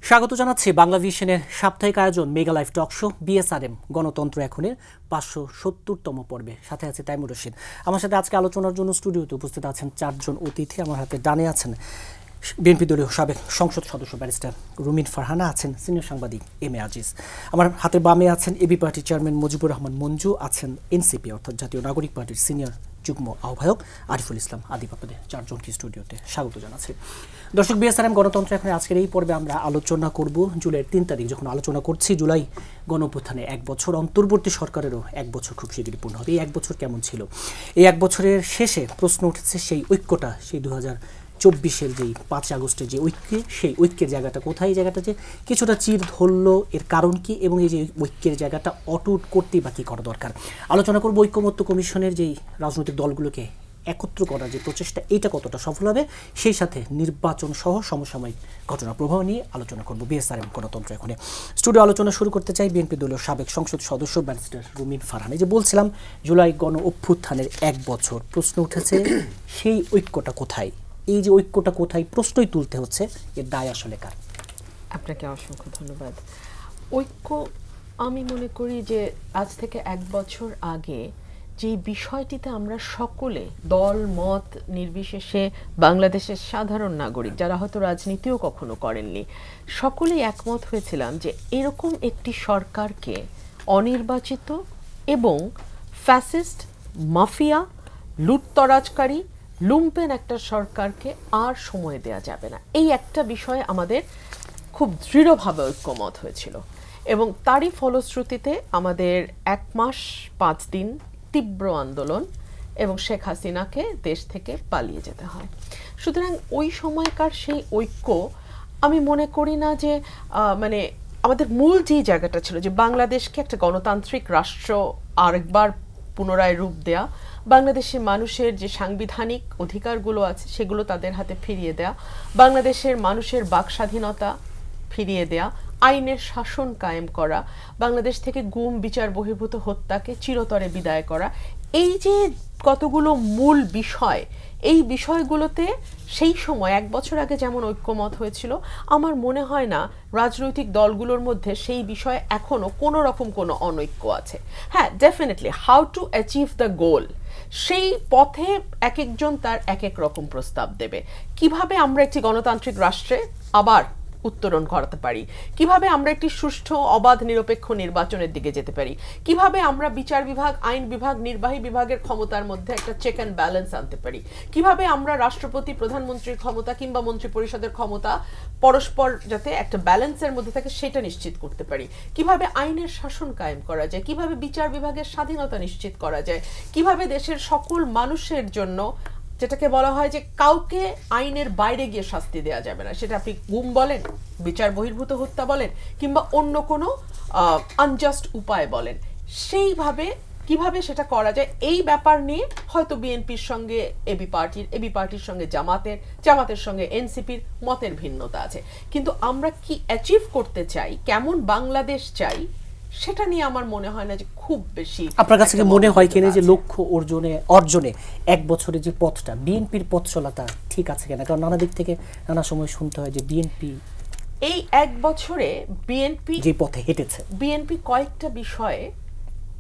স্বাগত জানাচ্ছি বাংলা ভিশনের সাপ্তাহিক আয়োজন mega live talk show BSRM গণতন্ত্র এখনের 570তম পর্বে। সাথে আছে তাইমুর রশিদ। আমার সাথে আজকে আলোচনার জন্য স্টুডিওতে উপস্থিত আছেন চারজন অতিথি। আমার হাতে ডানে আছেন বিএনপি দলীয় সাবেক সংসদ সদস্য ব্যারিস্টার রুমিন ফারহানা, আছেন সিনিয়র সাংবাদিক এম এ আজিজ। আমার হাতের বামে আছেন এবি পার্টির চেয়ারম্যান মুজিবুর রহমান মঞ্জু, আছেন এনসিপি অর্থাৎ জাতীয় নাগরিক পার্টির সিনিয়র যুগ্ম আহ্বায়ক আরিফুল ইসলাম আদিব। আপনাদের চারজনকে স্টুডিওতে স্বাগত জানাচ্ছি। দর্শক, বিএসআরএম গণতন্ত্র এখন আজকের এই পর্বে আমরা আলোচনা করব জুলাইয়ের 3 তারিখ, যখন আলোচনা করছি জুলাই গণঅভ্যুত্থানে 1 বছর, অন্তর্বর্তী সরকারেরও 1 বছর খুব শীঘ্রই পূর্ণ হবে। এই 1 বছর কেমন ছিল? এই 1 বছরের শেষে প্রশ্ন উঠেছে সেই ঐক্যটা, সেই 2024-এর যেই 5 আগস্টের যে ঐক্য, সেই ঐক্যের জায়গাটা কোথায়? এই জায়গাটা যে কিছুটা চির ধরলো, এর কারণ কি, এবং এই যে ঐক্যের জায়গাটা অটুট করতেই বা কী করা দরকার। আলোচনা করব ঐক্যমত্য কমিশনের যেই রাজনৈতিক দলগুলোকে একত্র করার যে প্রচেষ্টা, এইটা কতটা সফল হবে, সেই সাথে নির্বাচন সহ সমসাময়িক ঘটনা প্রবাহ নিয়ে আলোচনা করব বিএসআরএম গণতন্ত্র এখানে। স্টুডিও আলোচনা শুরু করতে চাই বিএনপি দলীয় সাবেক সংসদ সদস্য ব্যারিস্টার রুমিন ফারহানা। যে বলছিলাম জুলাই গণ অভ্যুত্থানের 1 বছর, প্রশ্ন উঠেছে সেই ঐক্যটা কোথায়? এই যে ঐক্যটা কোথায় প্রশ্নই তুলতে হচ্ছে, এর দায় আসলে কার? আপনাকে অসংখ্য ধন্যবাদ। ঐক্য, আমি মনে করি যে আজ থেকে 1 বছর আগে যে বিষয়টিতে আমরা সকলে দল মত নির্বিশেষে বাংলাদেশের সাধারণ নাগরিক যারা হয়তো রাজনীতিও কখনো করেননি, সকলেই একমত হয়েছিলাম যে এরকম একটি সরকারকে অনির্বাচিত এবং ফ্যাসিস্ট, মাফিয়া, লুটতরাজকারী, লুম্পেন একটা সরকারকে আর সময় দেয়া যাবে না। এই একটা বিষয়ে আমাদের খুব দৃঢ়ভাবে ঐক্যমত হয়েছিল এবং তারই ফলশ্রুতিতে আমাদের 1 মাস 5 দিন তীব্র আন্দোলন এবং শেখ হাসিনাকে দেশ থেকে পালিয়ে যেতে হয়। সুতরাং ওই সময়কার সেই ঐক্য, আমি মনে করি না যে মানে আমাদের মূল যে জায়গাটা ছিল যে বাংলাদেশকে একটা গণতান্ত্রিক রাষ্ট্র আরেকবার পুনরায় রূপ দেয়া, বাংলাদেশের মানুষের যে সাংবিধানিক অধিকারগুলো আছে সেগুলো তাদের হাতে ফিরিয়ে দেয়া, বাংলাদেশের মানুষের বাক স্বাধীনতা ফিরিয়ে দেয়া, আইনের শাসন কায়েম করা, বাংলাদেশ থেকে গুম বিচার বহির্ভূত হত্যাকে চিরতরে বিদায় করা, এই যে কতগুলো মূল বিষয়, এই বিষয়গুলোতে সেই সময় 1 বছর আগে যেমন ঐক্যমত হয়েছিল, আমার মনে হয় না রাজনৈতিক দলগুলোর মধ্যে সেই বিষয়ে এখনো কোনো রকম কোনো অনৈক্য আছে। হ্যাঁ, definitely how to achieve the গোল, সেই পথে এক একজন তার এক এক রকম প্রস্তাব দেবে। কিভাবে আমরা একটি গণতান্ত্রিক রাষ্ট্রে আবার উত্তরণ করাতে পারি, কিভাবে আমরা একটি সুষ্ঠু অবাধ নিরপেক্ষ নির্বাচনের দিকে যেতে পারি, কিভাবে আমরা বিচার বিভাগ, আইন বিভাগ, নির্বাহী বিভাগের ক্ষমতার মধ্যে একটা চেক অ্যান্ড ব্যালেন্স আনতে পারি, কিভাবে আমরা রাষ্ট্রপতি, প্রধানমন্ত্রীর ক্ষমতা কিংবা মন্ত্রী পরিষদের ক্ষমতা পরস্পর যাতে একটা ব্যালেন্সের মধ্যে থাকে সেটা নিশ্চিত করতে পারি, কিভাবে আইনের শাসন কায়েম করা যায়, কিভাবে বিচার বিভাগের স্বাধীনতা নিশ্চিত করা যায়, কিভাবে দেশের সকল মানুষের জন্য, যেটাকে বলা হয় যে কাউকে আইনের বাইরে গিয়ে শাস্তি দেওয়া যাবে না, সেটা আপনি গুম বলেন, বিচার বহির্ভূত হত্যা বলেন, কিংবা অন্য কোনো আনজাস্ট উপায় বলেন, সেইভাবে কিভাবে সেটা করা যায়, এই ব্যাপার নিয়ে হয়তো বিএনপির সঙ্গে এবি পার্টির সঙ্গে জামাতের সঙ্গে এনসিপির মতের ভিন্নতা আছে, কিন্তু আমরা কি অ্যাচিভ করতে চাই, কেমন বাংলাদেশ চাই, সেটা নিয়ে আমার মনে হয় না যে খুব বেশি। আপনার কাছে কি মনে হয় কিনা যে লক্ষ্য অর্জনে 1 বছরের যে পথটা, বিএনপির পথ চলাটা ঠিক আছে কিনা? কারণ নানা দিক থেকে নানা সময় শুনতে হয় যে বিএনপি এই 1 বছরে যে পথে হেঁটেছে, বিএনপি কয়েকটা বিষয়ে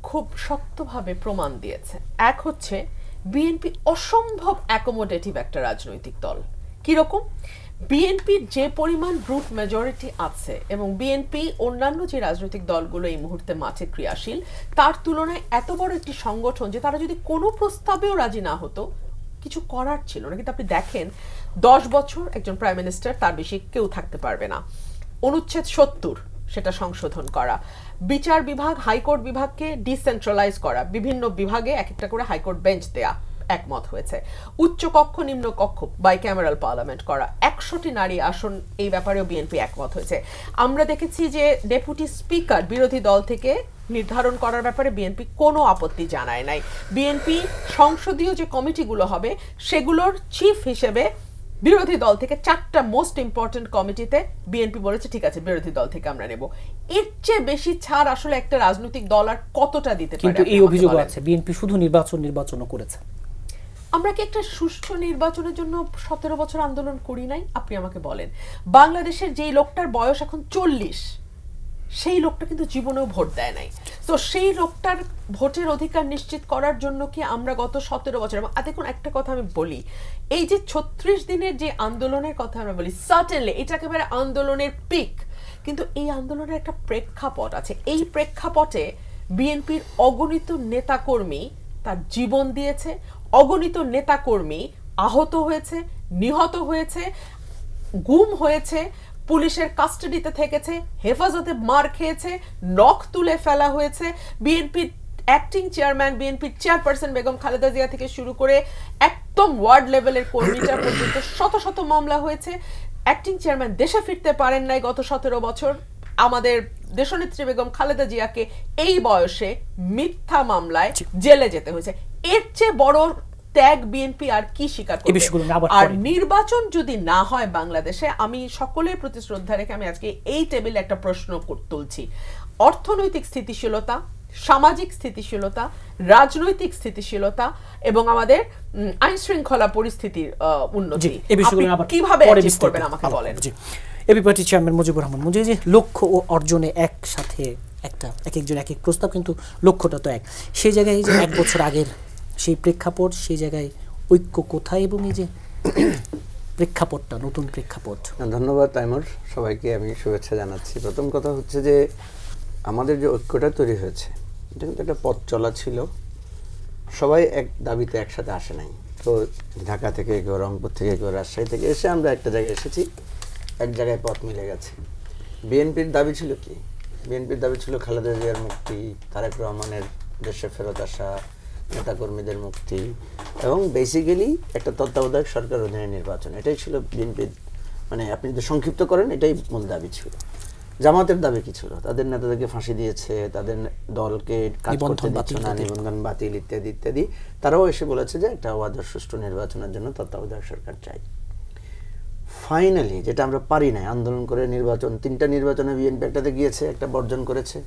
খুব শক্তভাবে প্রমাণ দিয়েছে। এক হচ্ছে বিএনপি অসম্ভব অ্যাকোমোডেটিভ একটা রাজনৈতিক দল। কিরকম? বিএনপির যে পরিমাণ ব্রুট মেজরিটি আছে এবং বিএনপি অন্যান্য যে রাজনৈতিক দলগুলো এই মুহূর্তে মাঠে ক্রিয়াশীল, তার তুলনায় এত বড় একটি সংগঠন যে তারা যদি কোনো প্রস্তাবেও রাজি না হতো, কিছু করার ছিল না। কিন্তু আপনি দেখেন 10 বছর একজন প্রাইম মিনিস্টার, তার বেশি কেউ থাকতে পারবে না। অনুচ্ছেদ 70 সেটা সংশোধন করা, বিচার বিভাগ, হাইকোর্ট বিভাগকে ডিসেন্ট্রালাইজ করা, বিভিন্ন বিভাগে এক একটা করে হাইকোর্ট বেঞ্চ দেয়া, একমত হয়েছে। উচ্চ কক্ষ নিম্ন কক্ষ বাইক্যামেরাল পার্লামেন্ট করা, 100টি নারী আসন, এই ব্যাপারেও বিএনপি একমত হয়েছে। আমরা দেখেছি যে ডেপুটি স্পিকার বিরোধী দল থেকে নির্ধারণ করার ব্যাপারে বিএনপি কোনো আপত্তি জানায় নাই। বিএনপি সংসদীয় যে কমিটিগুলো হবে সেগুলোর চিফ হিসেবে বিরোধী দল থেকে 4টা মোস্ট ইম্পর্টেন্ট কমিটিতে বিএনপি বলেছে ঠিক আছে, বিরোধী দল থেকে আমরা নেব। এর চেয়ে বেশি ছাড় আসলে একটা রাজনৈতিক দল আর কতটা দিতে পারে? কিন্তু এই অভিযোগ আছে বিএনপি শুধু নির্বাচনও করেছে। আমরা কি একটা সুষ্ঠু নির্বাচনের জন্য 17 বছর আন্দোলন করি নাই? আপনি আমাকে বলেন, বাংলাদেশের যেই লোকটার বয়স এখন 40, সেই লোকটা কিন্তু জীবনেও ভোট দেয় নাই। তো সেই লোকটার ভোটের অধিকার নিশ্চিত করার জন্য কি আমরা গত 17 বছর, এবং দেখুন একটা কথা আমি বলি, এই যে 36 দিনের যে আন্দোলনের কথা আমরা বলি, সার্টেনলি এটা একেবারে আন্দোলনের পিক, কিন্তু এই আন্দোলনের একটা প্রেক্ষাপট আছে। এই প্রেক্ষাপটে বিএনপির অগণিত নেতাকর্মী তার জীবন দিয়েছে, অগণিত নেতাকর্মী আহত হয়েছে, নিহত হয়েছে, গুম হয়েছে, পুলিশের কাস্টাডিতে থেকেছে, হেফাজতে মার খেয়েছে, নখ তুলে ফেলা হয়েছে। বিএনপির অ্যাক্টিং চেয়ারম্যান, বিএনপির চেয়ারপারসন বেগম খালেদা জিয়া থেকে শুরু করে একদম ওয়ার্ড লেভেলের কর্মীরা পর্যন্ত শত শত মামলা হয়েছে। অ্যাক্টিং চেয়ারম্যান দেশে ফিরতে পারেন নাই গত 17 বছর। আমাদের দেশনেত্রী বেগম খালেদা জিয়াকে এই বয়সে মিথ্যা মামলায় জেলে যেতে হয়েছে। এর চেয়ে বড় ত্যাগ বিএনপি আর কি স্বীকার করবে? আর নির্বাচন যদি না হয় বাংলাদেশে, আমি সকলের প্রতি শ্রদ্ধা রেখে আমি আজকে এই টেবিলে একটা প্রশ্ন তুলছি। অর্থনৈতিক স্থিতিশীলতা, সামাজিক স্থিতিশীলতা, রাজনৈতিক স্থিতিশীলতা এবং আমাদের আইন শৃঙ্খলা পরিস্থিতির উন্নতি কিভাবে অ্যাচিভ করবেন আমাকে বলেন। AB party chairman Mujibur Rahman Mujib, যে লক্ষ্য ও অর্জনে একসাথে একটা এক একজন এক এক প্রস্তাব, কিন্তু লক্ষ্যটা তো এক। সেই জায়গায় যে 1 বছর আগের সেই প্রেক্ষাপট, সেই জায়গায় ঐক্য কোথায়, এবং এই যে প্রেক্ষাপটটা, নতুন প্রেক্ষাপট। ধন্যবাদ তাইমুর, সবাইকে আমি শুভেচ্ছা জানাচ্ছি। প্রথম কথা হচ্ছে যে আমাদের যে ঐক্যটা তৈরি হয়েছে, এটা কিন্তু একটা পথ চলা ছিল। সবাই এক দাবিতে একসাথে আসে নাই। তো ঢাকা থেকে কেউ, রংপুর থেকে কেউ, রাজশাহী থেকে এসে আমরা একটা জায়গায় এসেছি, এক জায়গায় পথ মিলে গেছে। বিএনপির দাবি ছিল কি? বিএনপির দাবি ছিল খালেদা জিয়ার মুক্তি, তারেক রহমানের দেশে ফেরত আসা, নেতাকর্মীদের মুক্তি, এবং বেসিক্যালি একটা তত্ত্বাবধায়ক সরকার অধীনে নির্বাচন। এটাই ছিল বিএনপির, মানে আপনি যদি সংক্ষিপ্ত করেন এটাই মূল দাবি ছিল। জামাতের দাবি কি ছিল? তাদের নেতাদেরকে ফাঁসি দিয়েছে, তাদের দলকে কাজ করতে দিচ্ছে না, নিবন্ধন বাতিল ইত্যাদি ইত্যাদি। তারাও এসে বলেছে যে একটা অবাধ সুষ্ঠু নির্বাচনের জন্য তত্ত্বাবধায়ক সরকার চাই। ফাইনালি যেটা আমরা পারি না, আন্দোলন করে নির্বাচন, 3টা নির্বাচনে বিএনপি একটাতে গিয়েছে, একটা বর্জন করেছে,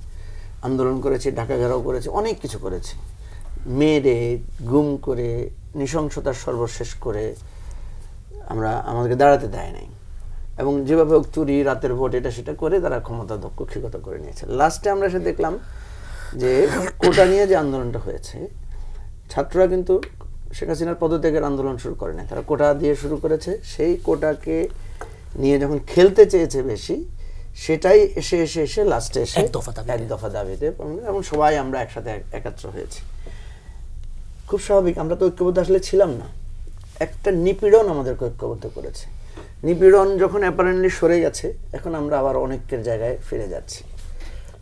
আন্দোলন করেছে, ঢাকা ঘেরাও করেছে, অনেক কিছু করেছে, মেরে গুম করে নৃশংসতার সর্বশেষ করে আমাদেরকে দাঁড়াতে দেয় নাই, এবং যেভাবে চুরি, রাতের ভোট, এটা সেটা করে তারা ক্ষমতা কক্ষিগত করে নিয়েছে। লাস্টে আমরা এসে দেখলাম যে কোটা নিয়ে যে আন্দোলনটা হয়েছে, ছাত্ররা কিন্তু শেখ হাসিনার পদত্যাগের আন্দোলন শুরু করে নাই, তারা কোটা দিয়ে শুরু করেছে। সেই কোটাকে নিয়ে যখন খেলতে চেয়েছে বেশি, সেটাই এসে এসে এসে লাস্টে এসে এক দফা দাবিতে, এবং সবাই আমরা একসাথে একাত্র হয়েছি। খুব স্বাভাবিক, আমরা তো ঐক্যবদ্ধ আসলে ছিলাম না। একটা নিপীড়ন আমাদেরকে ঐক্যবদ্ধ করেছে। নিপীড়ন যখন অ্যাপারেন্টলি সরে গেছে, এখন আমরা আবার অনেকের জায়গায় ফিরে যাচ্ছি।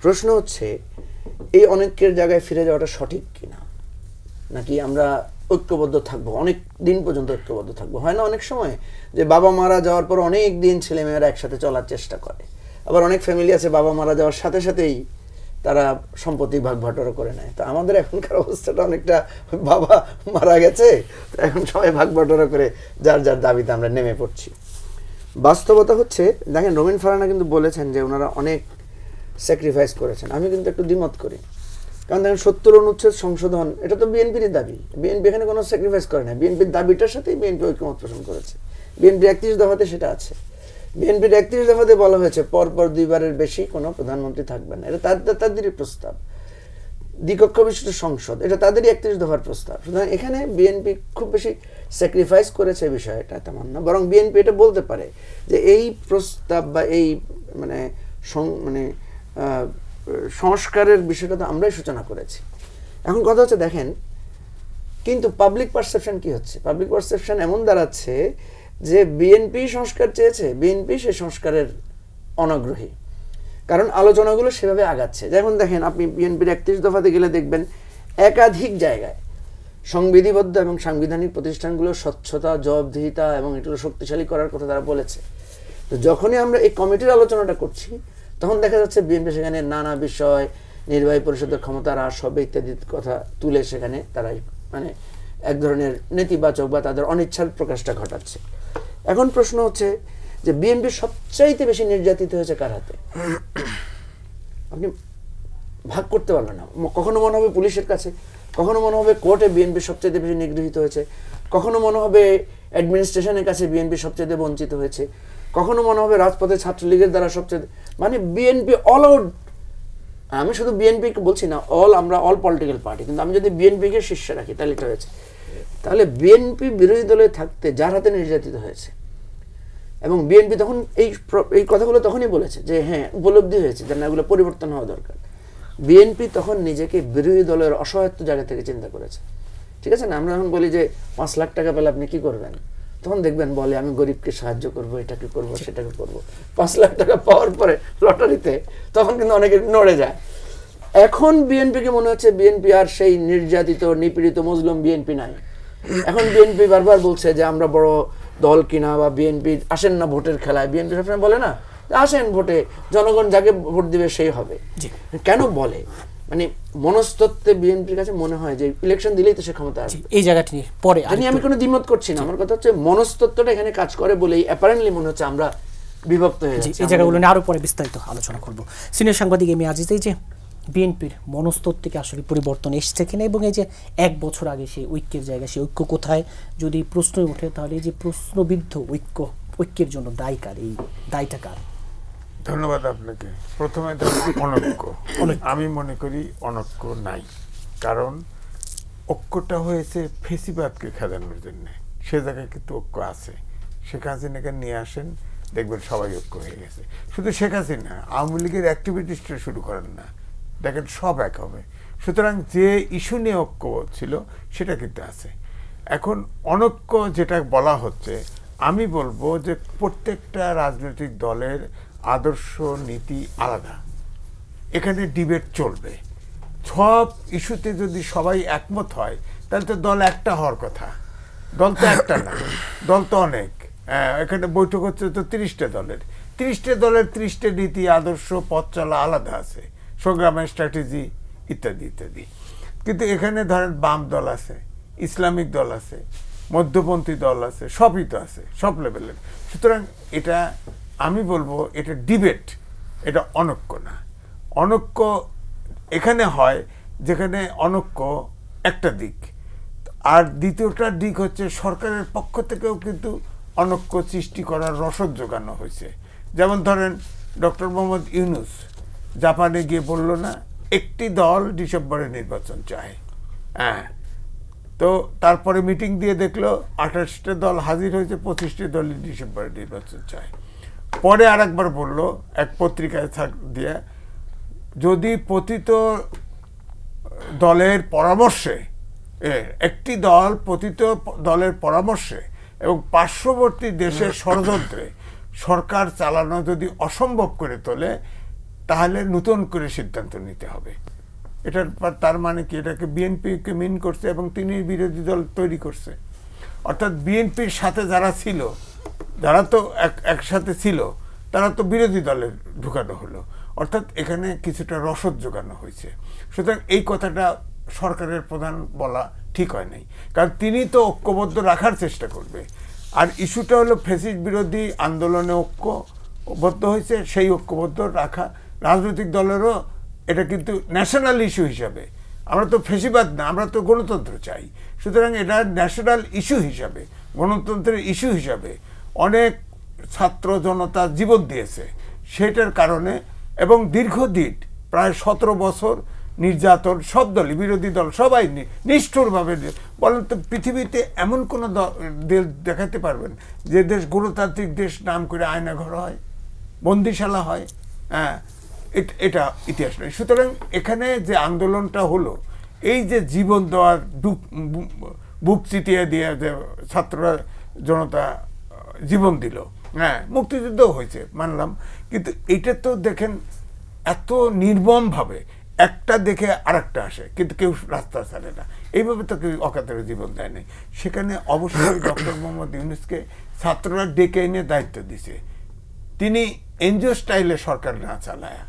প্রশ্ন হচ্ছে এই অনেকের জায়গায় ফিরে যাওয়াটা সঠিক কিনা, নাকি আমরা ঐক্যবদ্ধ থাকবো, অনেক দিন পর্যন্ত ঐক্যবদ্ধ থাকবো। হয় না অনেক সময় যে বাবা মারা যাওয়ার পর অনেক দিন ছেলেমেয়েরা একসাথে চলার চেষ্টা করে, আবার অনেক ফ্যামিলি আছে বাবা মারা যাওয়ার সাথে সাথেই তারা সম্পত্তি ভাগ ভাটারও করে নেয়। তো আমাদের এখনকার অবস্থাটা অনেকটা, বাবা মারা গেছে, তো এখন সবাই ভাগ ভাটারা করে যার যার দাবিতে আমরা নেমে পড়ছি। বাস্তবতা হচ্ছে, দেখেন রবিন ফারহানা কিন্তু বলেছেন যে ওনারা অনেক স্যাক্রিফাইস করেছেন। আমি কিন্তু একটু দ্বিমত করি, কারণ দেখেন 70 অনুচ্ছেদ সংশোধন, এটা তো বিএনপির দাবি। বিএনপি এখানে কোনো স্যাক্রিফাইস করে না, বিএনপির দাবিটার সাথেই বিএনপি ঐক্যমত পোষণ করেছে। বিএনপি 31 দফাতে সেটা আছে। বিএনপির 31 দফাতে বলা হয়েছে পরপর 2 বারের বেশি কোনো প্রধানমন্ত্রী থাকবেন না, এটা তাদেরই প্রস্তাব। দ্বিকক্ষ বিশিষ্ট সংসদ, এটা তাদেরই 31 দফার প্রস্তাব। সুতরাং এখানে বিএনপি খুব বেশি স্যাক্রিফাইস করেছে বিষয়টা তেমন না, বরং বিএনপি এটা বলতে পারে যে এই প্রস্তাব বা এই মানে সংস্কারের বিষয়টা তো আমরাই সূচনা করেছি। এখন কথা হচ্ছে দেখেন, কিন্তু পাবলিক পারসেপশন কি হচ্ছে? পাবলিক পারসেপশন এমন দাঁড়াচ্ছে যে বিএনপি সংস্কার চেয়েছে, বিএনপি সেই সংস্কারের অনাগ্রহী, কারণ আলোচনাগুলো সেভাবে আগাচ্ছে। যেমন দেখেন, আপনি বিএনপির 31 দফাতে গেলে দেখবেন একাধিক জায়গায় সংবিধিবদ্ধ এবং সাংবিধানিক প্রতিষ্ঠানগুলোর স্বচ্ছতা, জবাবদিহিতা এবং এগুলো শক্তিশালী করার কথা তারা বলেছে। তো যখনই আমরা এই কমিটির আলোচনাটা করছি, তখন দেখা যাচ্ছে বিএনপি সেখানে নানা বিষয়, নির্বাহী পরিষদের ক্ষমতা হ্রাস হবে ইত্যাদি কথা তুলে সেখানে তারা মানে এক ধরনের নেতিবাচক বা তাদের অনিচ্ছার প্রকাশটা ঘটাচ্ছে। এখন প্রশ্ন হচ্ছে যে বিএনপি সবচাইতে বেশি নির্যাতিত হয়েছে কার হাতে? আপনি ভাগ করতে পারবে না। কখনো মনে হবে পুলিশের কাছে, কখনো মনে হবে কোর্টে বিএনপি সবচেয়ে বেশি নিগৃহীত হয়েছে, কখনো মনে হবে অ্যাডমিনিস্ট্রেশনের কাছে বিএনপি সবচেয়ে বঞ্চিত হয়েছে, কখনো মনে হবে রাজপথে ছাত্রলীগের দ্বারা সবচেয়ে, মানে বিএনপি অল আউট। আমি শুধু বিএনপিকে বলছি না, আমরা অল পলিটিক্যাল পার্টি, কিন্তু আমি যদি বিএনপিকে শীর্ষে রাখি তাহলে এটা হয়েছে। তাহলে বিএনপি বিরোধী দলে থাকতে যার হাতে নির্যাতিত হয়েছে, এবং বিএনপি তখন এই কথাগুলো তখনই বলেছে যে হ্যাঁ উপলব্ধি হয়েছে যে না এগুলো পরিবর্তন হওয়া দরকার। বিএনপি তখন নিজেকে বিরোধী দলের অসহায়ত্ব জায়গা থেকে চিন্তা করেছে, ঠিক আছে না? আমরা যখন বলি যে 5 লাখ টাকা পেলে আপনি কি করবেন, তখন দেখবেন বলে আমি গরিবকে সাহায্য করব, এটাকে করব, সেটাকে করব। 5 লাখ টাকা পাওয়ার পরে লটারিতে তখন কিন্তু অনেকে নড়ে যায়। এখন বিএনপিকে মনে হচ্ছে বিএনপি আর সেই নির্যাতিত নিপীড়িত মজলুম বিএনপি নাই। এখন বিএনপি বারবার বলছে যে আমরা বড় দল কিনা, বা বিএনপি আসেন না ভোটের খেলায়। বিএনপি সবসময় বলে না আসেন ভোটে, জনগণ যাকে ভোট দিবে সেই হবে। কেন বলে? মানে মনস্তত্ত্বে বিএনপির কাছে মনে হয় যে ইলেকশন দিলেই তো সে ক্ষমতা আসবে। এই জায়গাটি পরে আমি কোনো দ্বিমত করছি না, আমার কথা হচ্ছে মনস্তত্ত্বটা এখানে কাজ করে বলেই অ্যাপারেন্টলি মনে হচ্ছে আমরা বিভক্ত হয়ে যাচ্ছি। এই জায়গাগুলো নিয়ে আরো পরে বিস্তারিত আলোচনা করব। সিনিয়র সাংবাদিক এম এ আজিজ, এই যে বিএনপির মনস্তত্ত্বে আসলে পরিবর্তন এসেছে কিনা, এবং এই যে 1 বছর আগে সেই ঐক্যের জায়গা, সেই ঐক্য কোথায় যদি প্রশ্ন ওঠে, তাহলে এই যে প্রশ্নবিদ্ধ ঐক্যের জন্য দায়ী কার? এই দায়টা কার? ধন্যবাদ আপনাকে। প্রথমে অনৈক্য, আমি মনে করি অনৈক্য নাই, কারণ ঐক্যটা হয়েছে ফেসিবাদকে খেদানোর জন্য। সে জায়গায় কিন্তু ঐক্য আছে। শেখ হাসিনাকে নিয়ে আসেন, দেখবেন সবাই ঐক্য হয়ে গেছে। শুধু শেখ হাসিনা, আওয়ামী লীগের অ্যাক্টিভিটিসটা শুরু করেন না, দেখেন সব এক হবে। সুতরাং যে ইস্যু নিয়ে ঐক্য ছিল সেটা কিন্তু আছে। এখন অনৈক্য যেটা বলা হচ্ছে, আমি বলবো যে প্রত্যেকটা রাজনৈতিক দলের আদর্শ নীতি আলাদা, এখানে ডিবেট চলবে। সব ইস্যুতে যদি সবাই একমত হয় তাহলে তো দল একটা হওয়ার কথা। দল তো একটা না, দল তো অনেক। এখানে বৈঠক হচ্ছে তো 30টা দলের, 30টা দলের 30টা নীতি আদর্শ পথ চলা আলাদা আছে, সংগ্রামের স্ট্র্যাটেজি ইত্যাদি ইত্যাদি। কিন্তু এখানে ধরেন বাম দল আছে, ইসলামিক দল আছে, মধ্যপন্থী দল আছে, সবই তো আছে, সব লেভেলের। সুতরাং এটা আমি বলবো এটা ডিবেট, এটা অনৈক্য না। অনৈক্য এখানে হয় যেখানে অনৈক্য একটা দিক, আর দ্বিতীয়টা দিক হচ্ছে সরকারের পক্ষ থেকেও কিন্তু অনৈক্য সৃষ্টি করার রসদ যোগানো হয়েছে। যেমন ধরেন ডক্টর মোহাম্মদ ইউনূস জাপানে গিয়ে বলল না একটি দল ডিসেম্বরে নির্বাচন চায়, হ্যাঁ, তো তারপরে মিটিং দিয়ে দেখলো 28টা দল হাজির হয়েছে, 25টি দলই ডিসেম্বরে নির্বাচন চায়। পরে আর একবার বললো এক পত্রিকায় দিয়ে, যদি পতিত দলের পরামর্শে, একটি দল পতিত দলের পরামর্শে এবং পার্শ্ববর্তী দেশের ষড়যন্ত্রে সরকার চালানো যদি অসম্ভব করে তোলে, তাহলে নতুন করে সিদ্ধান্ত নিতে হবে। এটার তার মানে কি, এটাকে বিএনপিকে মিন করছে এবং তিনি বিরোধী দল তৈরি করছে। অর্থাৎ বিএনপির সাথে যারা ছিল, যারা তো একসাথে ছিল, তারা তো বিরোধী দলে ঢুকানো হলো। অর্থাৎ এখানে কিছুটা রসদ যোগানো হয়েছে। সুতরাং এই কথাটা সরকারের প্রধান বলা ঠিক হয় নাই, কারণ তিনি তো ঐক্যবদ্ধ রাখার চেষ্টা করবে। আর ইস্যুটা হলো ফ্যাসিস্ট বিরোধী আন্দোলনে ঐক্যবদ্ধ হয়েছে, সেই ঐক্যবদ্ধ রাখা রাজনৈতিক দলেরও এটা কিন্তু ন্যাশনাল ইস্যু হিসাবে। আমরা তো ফেসিবাদ না, আমরা তো গণতন্ত্র চাই। সুতরাং এটা ন্যাশনাল ইস্যু হিসাবে, গণতন্ত্রের ইস্যু হিসাবে অনেক ছাত্র জনতা জীবন দিয়েছে সেটার কারণে, এবং দীর্ঘদিন প্রায় 17 বছর নির্যাতন সব দলই, বিরোধী দল সবাই নিষ্ঠুরভাবে। বলেন তো পৃথিবীতে এমন কোনো দেশ দেখাতে পারবেন যে দেশ গণতান্ত্রিক দেশ নাম করে আয়নাঘর হয়, বন্দিশালা হয়? হ্যাঁ, এটা ইতিহাস নয়। সুতরাং এখানে যে আন্দোলনটা হলো, এই যে জীবন দেওয়ার বুক চিতিয়ে দিয়ে যে ছাত্ররা জনতা জীবন দিল, হ্যাঁ, মুক্তিযুদ্ধও হয়েছে মানলাম, কিন্তু এটা তো দেখেন এত নির্মমভাবে একটা দেখে আরেকটা আসে, কিন্তু কেউ রাস্তা ছাড়ে না। এইভাবে তো কেউ অকাতরে জীবন দেয় নাই। সেখানে অবশ্যই ডক্টর মোহাম্মদ ইউনূসকে ছাত্ররা ডেকে এনে দায়িত্ব দিছে। তিনি এনজিও স্টাইলে সরকার না চালায়,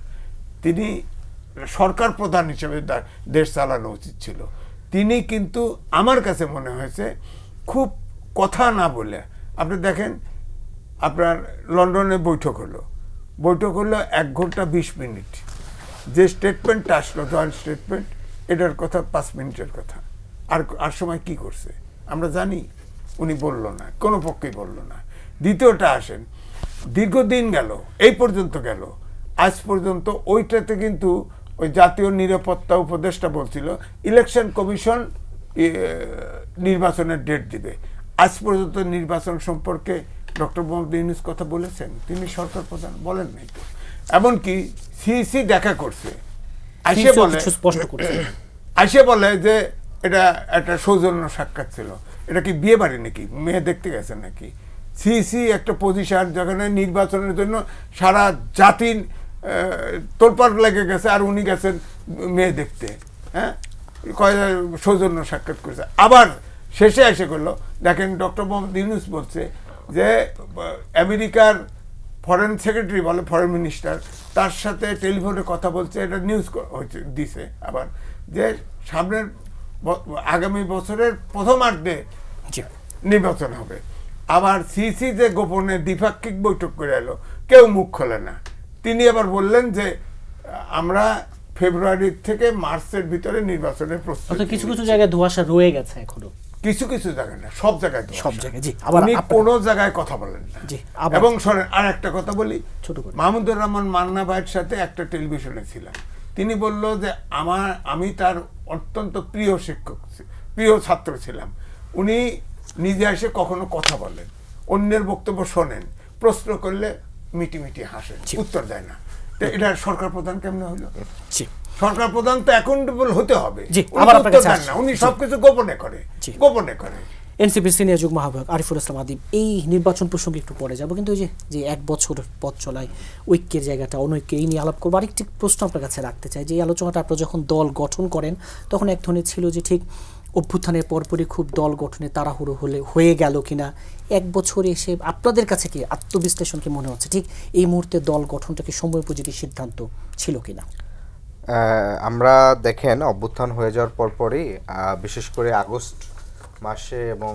তিনি সরকার প্রধান হিসেবে দেশ চালানো উচিত ছিল। তিনি কিন্তু আমার কাছে মনে হয়েছে খুব কথা না বলে, আপনি দেখেন আপনার লন্ডনে বৈঠক হলো 1 ঘন্টা 20 মিনিট, যে স্টেটমেন্টটা আসলো জয়েন্ট স্টেটমেন্ট, এটার কথা 5 মিনিটের কথা। আর সময় কি করছে আমরা জানি? উনি বলল না, কোনো পক্ষেই বলল না। দ্বিতীয়টা আসেন, দীর্ঘদিন গেল, এই পর্যন্ত গেল, আজ পর্যন্ত ওইটাতে কিন্তু ওই জাতীয় নিরাপত্তা উপদেষ্টা বলছিল ইলেকশন কমিশন নির্বাচনের ডেট দিবে। আজ পর্যন্ত নির্বাচন সম্পর্কে ডক্টর মোহাম্মদ ইউনূস কথা বলেছেন? তিনি সরকার প্রধান, বলেন নাই তো। এমনকি সিইসি দেখা করছে, আসে বলে যে এটা একটা সৌজন্য সাক্ষাৎ ছিল। এটা কি বিয়ে বাড়ি নাকি, মেয়ে দেখতে গেছেন নাকি? সিইসি একটা পজিশন যেখানে নির্বাচনের জন্য সারা জাতির তোলপাড় লেগে গেছে, আর উনি গেছেন মেয়ে দেখতে। হ্যাঁ, সৌজন্য সাক্ষাৎ করেছে। আবার শেষে এসে করলো, দেখেন ডক্টর মোহাম্মদ ইউনূস বলছে যে আমেরিকার ফরেন সেক্রেটারি বলে, ফরেন মিনিস্টার, তার সাথে টেলিফোনে কথা বলছে, এটা নিউজ হয়েছে দিছে আবার, যে সামনের আগামী বছরের প্রথমার্ধে নির্বাচন হবে। আবার সিসি যে গোপনে দ্বিপাক্ষিক বৈঠক করে এলো, কেউ মুখ খোলে না। তিনি আবার বললেন যে আমরা ফেব্রুয়ারি থেকে মার্চের ভিতরে নির্বাচনের প্রস্তুতি। কিছু কিছু জায়গায় ধোঁয়াশা রয়ে গেছে এখনো, কিছু কিছু জায়গায় না, সব জায়গায়, সব জায়গায়। জি, আবার উনি কোনো জায়গায় কথা বলেন না। জি, এবং শোনেন, আর একটা কথা বলি, ছোট করে, মাহমুদুর রহমান মান্না ভাইয়ের সাথে একটা টেলিভিশনে ছিলাম, তিনি বলল যে আমি তার অত্যন্ত প্রিয় শিক্ষক, প্রিয় ছাত্র ছিলাম। উনি নিজে এসে কখনো কথা বলেন, অন্যের বক্তব্য শোনেন, প্রশ্ন করলে মিটি মিটি হাসেন, উত্তর দেয় না। এটা সরকার প্রধান কেমন হইল? সরকার প্রধান তো অ্যাকাউন্টেবল হতে হবে, উনি সবকিছু গোপনে করে। এনসিপির সিনিয়র যুগ্ম আহ্বায়ক আরিফুল ইসলাম আদিব, এই নির্বাচন প্রসঙ্গে একটু পরে যাব, কিন্তু ওই যে 1 বছর পথ চলায় ঐক্যের জায়গাটা, অনৈক্য, এই নিয়ে আলাপ করবো। আরেকটি প্রশ্ন আপনার কাছে রাখতে চাই, যে এই আলোচনাটা আপনারা যখন দল গঠন করেন তখন এক ধরনের ছিল যে ঠিক অভ্যুত্থানের পরপরই খুব দল গঠনে তাড়াহুড়ো হয়ে গেল কিনা, 1 বছরে এসে আপনাদের কাছে কি আত্মবিশ্লেষণ কি মনে হচ্ছে ঠিক এই মুহূর্তে দল গঠনটা কি সময়োপযোগী সিদ্ধান্ত ছিল কিনা? আমরা দেখেন অভ্যুত্থান হয়ে যাওয়ার পরপরই, বিশেষ করে আগস্ট মাসে এবং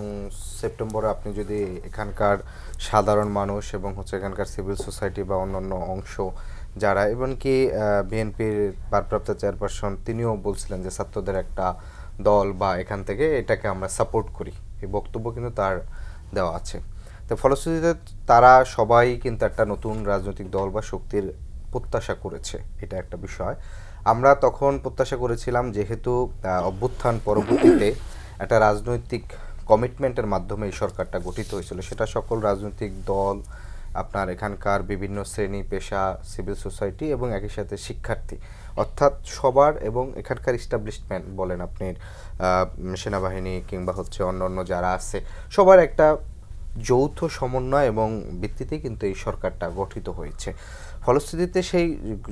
সেপ্টেম্বরে আপনি যদি এখানকার সাধারণ মানুষ এবং এখানকার সিভিল সোসাইটি বা অন্যান্য অংশ যারা, এমনকি বিএনপির ভারপ্রাপ্ত চেয়ারপারসন তিনিও বলছিলেন যে ছাত্রদের একটা দল বা এখান থেকে এটাকে আমরা সাপোর্ট করি, এই বক্তব্য কিন্তু তার দেওয়া আছে। তো ফলশ্রুতিতে তারা সবাই কিন্তু একটা নতুন রাজনৈতিক দল বা শক্তির প্রত্যাশা করেছে, এটা একটা বিষয়। আমরা তখন প্রত্যাশা করেছিলাম, যেহেতু অভ্যুত্থান পরবর্তীতে একটা রাজনৈতিক কমিটমেন্টের মাধ্যমে এই সরকারটা গঠিত হয়েছিল, সেটা সকল রাজনৈতিক দল, আপনার এখানকার বিভিন্ন শ্রেণী পেশা, সিভিল সোসাইটি এবং একই সাথে শিক্ষার্থী, অর্থাৎ সবার, এবং এখানকার ইস্টাবলিশমেন্ট বলেন আপনি সেনাবাহিনী কিংবা অন্য যারা আছে, সবার একটা যৌথ সমন্বয় এবং ভিত্তিতে কিন্তু এই সরকারটা গঠিত হয়েছে। ফলশ্রুতিতে সেই